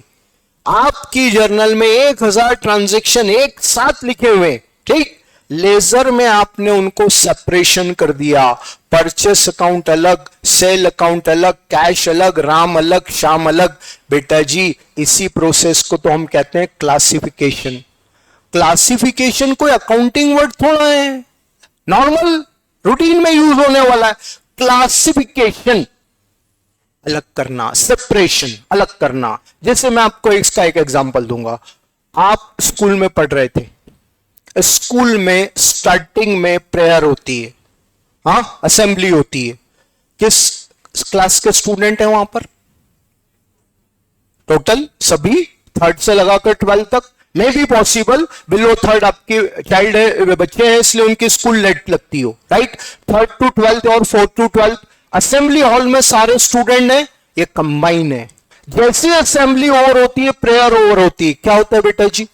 आपकी जर्नल में 1000 ट्रांजैक्शन एक साथ लिखे हुए। ठीक। लेजर में आपने उनको सेपरेशन कर दिया। परचेस अकाउंट अलग, सेल अकाउंट अलग, कैश अलग, राम अलग, श्याम अलग। बेटा जी इसी प्रोसेस को तो हम कहते हैं क्लासिफिकेशन। क्लासिफिकेशन कोई अकाउंटिंग वर्ड थोड़ा है, नॉर्मल रूटीन में यूज होने वाला है। क्लासिफिकेशन अलग करना, सेपरेशन अलग करना। जैसे मैं आपको इसका एक एग्जांपल दूंगा। आप स्कूल में पढ़ रहे थे, स्कूल में स्टार्टिंग में प्रेयर होती है, हाँ असेंबली होती है। किस क्लास के स्टूडेंट हैं वहां पर? टोटल सभी 3rd से लगाकर 12th तक, मे भी पॉसिबल बिलो 3rd आपके चाइल्ड है, बच्चे हैं, इसलिए उनकी स्कूल लेट लगती हो। राइट। 3rd to 12th और 4th to 12th assembly hall में सारे स्टूडेंट हैं, ये कंबाइन है। जैसी असेंबली ओवर होती है प्रेयर ओवर होती है, क्या होता है बेटा जी?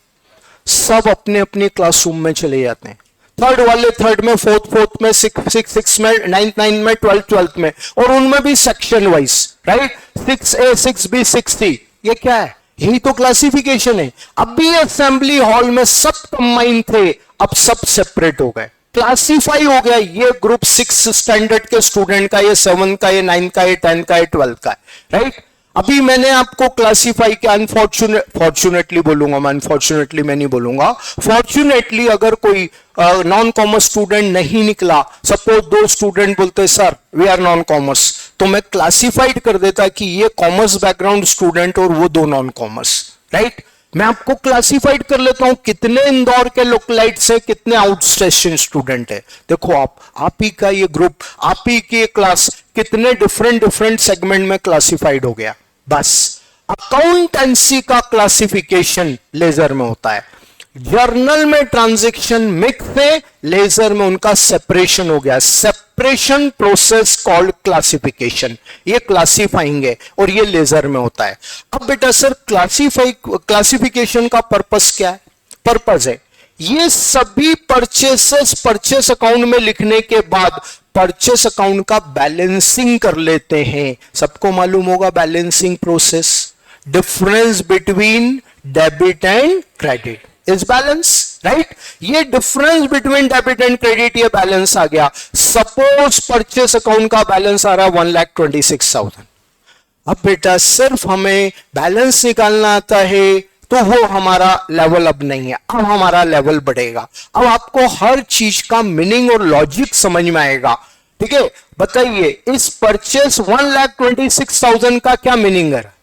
सब अपने अपने क्लासरूम में चले जाते हैं। थर्ड वाले थर्ड में, फोर्थ में, सिक्स में, नाइन्थ में, ट्वेल्थ में, और उनमें भी section wise, right, 6A 6B 6C। ये क्या है? यही तो क्लासिफिकेशन है। अभी असेंबली हॉल में सब कंबाइन थे, अब सब सेपरेट हो गए, क्लासिफाई हो गया। ये ग्रुप 6 स्टैंडर्ड के स्टूडेंट का, ये 7 का, ये 9 का, ये 10 का, ये 12 का, राइट। अभी मैंने आपको क्लासिफाई किया, फॉर्चुनेटली बोलूंगा मैं, अनफॉर्चुनेटली मैं नहीं बोलूंगा, फॉर्चुनेटली अगर कोई नॉन कॉमर्स स्टूडेंट नहीं निकला, सपोज 2 स्टूडेंट बोलते sir we are non commerce, तो मैं क्लासिफाइड कर देता कि ये कॉमर्स बैकग्राउंड स्टूडेंट और वो 2 नॉन कॉमर्स, राइट। मैं आपको क्लासिफाइड कर लेता हूं कितने इंदौर के लोकलाइट्स है, कितने आउट स्टेशन स्टूडेंट है। देखो आप ही का ये ग्रुप, आप ही की क्लास कितने डिफरेंट सेगमेंट में क्लासिफाइड हो गया। बस अकाउंटेंसी का क्लासिफिकेशन लेजर में होता है, जर्नल में ट्रांजैक्शन मिक्स है, लेजर में उनका सेपरेशन हो गया। सेपरेशन प्रोसेस कॉल्ड क्लासिफिकेशन, ये क्लासिफाइंग है और ये लेजर में होता है। अब बेटा सर क्लासिफिकेशन का पर्पस क्या है? पर्पस है ये सभी परचेस अकाउंट में लिखने के बाद परचेस अकाउंट का बैलेंसिंग कर लेते हैं। सबको मालूम होगा balancing process, difference between debit and credit is balance, right. ये difference between debit and credit, ये बैलेंस आ गया। सपोज परचेस अकाउंट का बैलेंस आ रहा है 1,26,000। अब बेटा सिर्फ हमें बैलेंस निकालना आता है तो वो हमारा लेवल अब नहीं है, अब हमारा लेवल बढ़ेगा। अब आपको हर चीज का मीनिंग और लॉजिक समझ में आएगा, ठीक है। बताइए इस परचेस 1,26,000 का क्या मीनिंग है?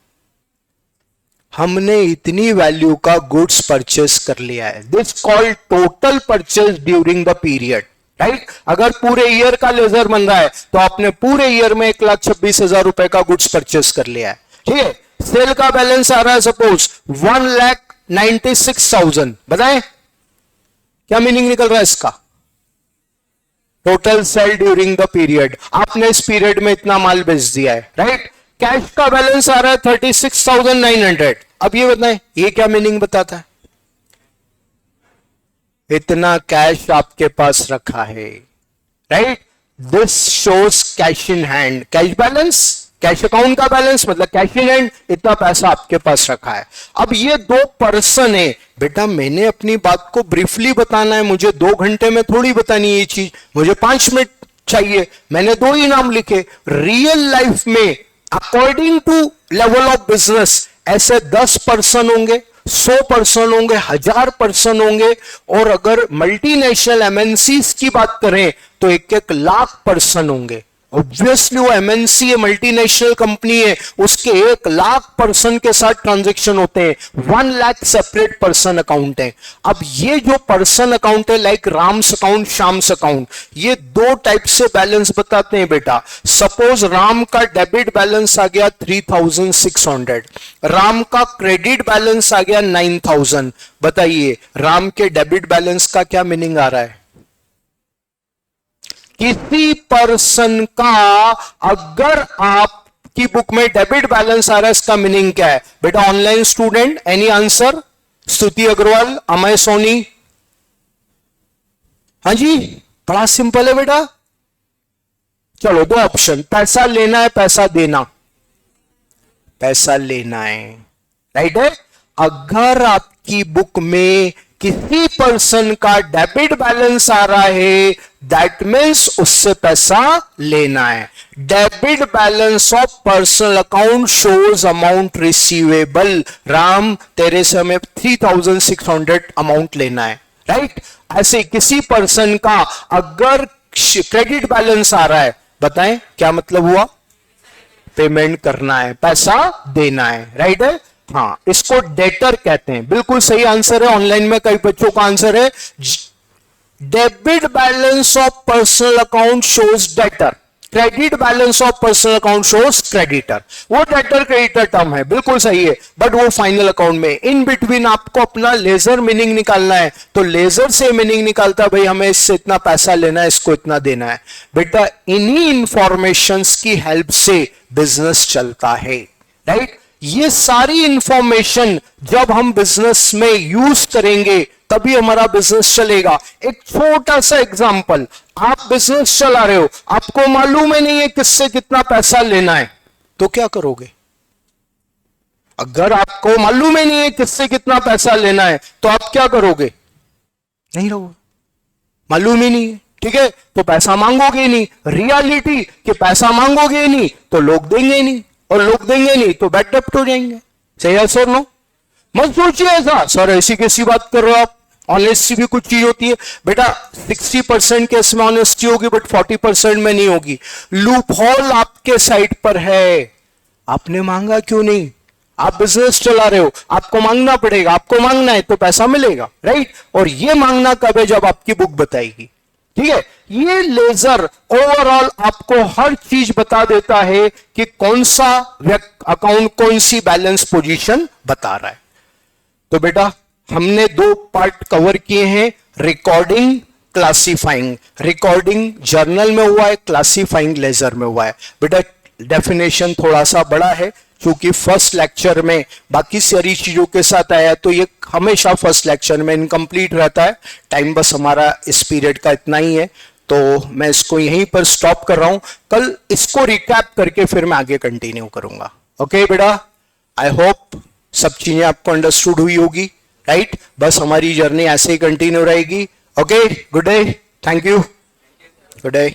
हमने इतनी वैल्यू का गुड्स परचेस कर लिया है, this called total purchase during the period, right. अगर पूरे ईयर का लेजर बन रहा है तो आपने पूरे ईयर में 1,26,000 रुपए का गुड्स परचेस कर लिया है, ठीक है। सेल का बैलेंस आ रहा है सपोज 1,96,000, बताएं क्या मीनिंग निकल रहा है इसका? Total sale during the period, आपने इस पीरियड में इतना माल बेच दिया है, राइट। कैश का बैलेंस आ रहा है 36,900। अब ये बताएं ये क्या मीनिंग बताता है? इतना कैश आपके पास रखा है, right. This shows cash in hand, cash balance, cash account का बैलेंस मतलब कैश इन हैंड, इतना पैसा आपके पास रखा है। अब ये 2 पर्सन है बेटा, मैंने अपनी बात को ब्रीफली बताना है, मुझे 2 घंटे में थोड़ी बतानी है ये चीज, मुझे 5 मिनट चाहिए। मैंने 2 ही नाम लिखे। रियल लाइफ में according to level of business ऐसे 10 पर्सन होंगे, 100 पर्सन होंगे, 1000 पर्सन होंगे, और अगर मल्टीनेशनल एमएनसीज की बात करें तो 1-1 लाख पर्सन होंगे। ऑब्वियसली वो एमएनसी है, मल्टीनेशनल कंपनी है, उसके 1 लाख पर्सन के साथ ट्रांजैक्शन होते हैं, 1 लाख सेपरेट पर्सन अकाउंट है। अब ये जो पर्सन अकाउंट है like Ram's account, Shyam's account, ये 2 टाइप से बैलेंस बताते हैं बेटा। सपोज राम का डेबिट बैलेंस आ गया 3,600, राम का क्रेडिट बैलेंस आ गया 9,000। बताइए राम के डेबिट बैलेंस का क्या मीनिंग आ रहा है? किसी पर्सन का अगर आपकी बुक में डेबिट बैलेंस आ रहा है, इसका मीनिंग क्या है बेटा? Online student, any answer? स्तुति अग्रवाल, अमय सोनी, हाँ जी, बड़ा सिंपल है बेटा। चलो 2 ऑप्शन, पैसा लेना है, पैसा देना। पैसा लेना है, राइट है। अगर आपकी बुक में किसी पर्सन का डेबिट बैलेंस आ रहा है, दैट मीन्स उससे पैसा लेना है। Debit balance of personal account shows amount receivable. Ram तेरे से हमें 3,600 अमाउंट लेना है, राइट। ऐसे किसी पर्सन का अगर क्रेडिट बैलेंस आ रहा है, बताएं क्या मतलब हुआ? पेमेंट करना है, पैसा देना है, राइट है। हाँ, इसको डेटर कहते हैं, बिल्कुल सही आंसर है। ऑनलाइन में कई बच्चों का आंसर है debit balance of personal account shows debtor, credit balance of personal account shows creditor. वो डेटर क्रेडिटर टर्म है, बिल्कुल सही है, बट वो फाइनल अकाउंट में। इन बिटवीन आपको अपना लेजर मीनिंग निकालना है, तो लेजर से मीनिंग निकालता है भाई हमें इससे इतना पैसा लेना है, इसको इतना देना है। बेटा इन्हीं इंफॉर्मेशंस की हेल्प से बिजनेस चलता है, राइट। ये सारी इंफॉर्मेशन जब हम बिजनेस में यूज करेंगे तभी हमारा बिजनेस चलेगा। एक छोटा सा एग्जांपल, आप बिजनेस चला रहे हो, आपको मालूम ही नहीं है किससे कितना पैसा लेना है, तो क्या करोगे? अगर आपको मालूम ही नहीं है किससे कितना पैसा लेना है तो आप क्या करोगे? नहीं रहोगे, मालूम ही नहीं है, ठीक है, तो पैसा मांगोगे ही नहीं। रियलिटी कि पैसा मांगोगे ही नहीं तो लोग देंगे ही नहीं, और लोग देंगे नहीं तो बैड डेप्ट हो जाएंगे। सही है सर? नो, मत सोचिए ऐसा सर ऐसी कैसी बात कर रहे हो आप, ऑनेस्टी भी कुछ चीज होती है बेटा। 60% केस में ऑनेस्टी होगी बट 40% में नहीं होगी। लूप होल आपके साइड पर है, आपने मांगा क्यों नहीं? आप बिजनेस चला रहे हो, आपको मांगना पड़ेगा, आपको मांगना है तो पैसा मिलेगा, राइट? और ये मांगना कब है? जब आपकी बुक बताएगी, ठीक है। ये लेजर ओवरऑल आपको हर चीज बता देता है कि कौन सा अकाउंट कौन सी बैलेंस पोजीशन बता रहा है। तो बेटा हमने 2 पार्ट कवर किए हैं, रिकॉर्डिंग, क्लासिफाइंग। रिकॉर्डिंग जर्नल में हुआ है, क्लासिफाइंग लेजर में हुआ है। बेटा डेफिनेशन थोड़ा सा बड़ा है क्योंकि फर्स्ट लेक्चर में बाकी सारी चीजों के साथ आया तो ये हमेशा फर्स्ट लेक्चर में इनकम्प्लीट रहता है। टाइम बस हमारा इस पीरियड का इतना ही है, तो मैं इसको यहीं पर स्टॉप कर रहा हूं। कल इसको रिकैप करके फिर मैं आगे कंटिन्यू करूंगा। ओके बेटा, आई होप सब चीजें आपको अंडरस्टूड हुई होगी, राइट? बस हमारी जर्नी ऐसे ही कंटिन्यू रहेगी। Okay, good day, thank you, good day.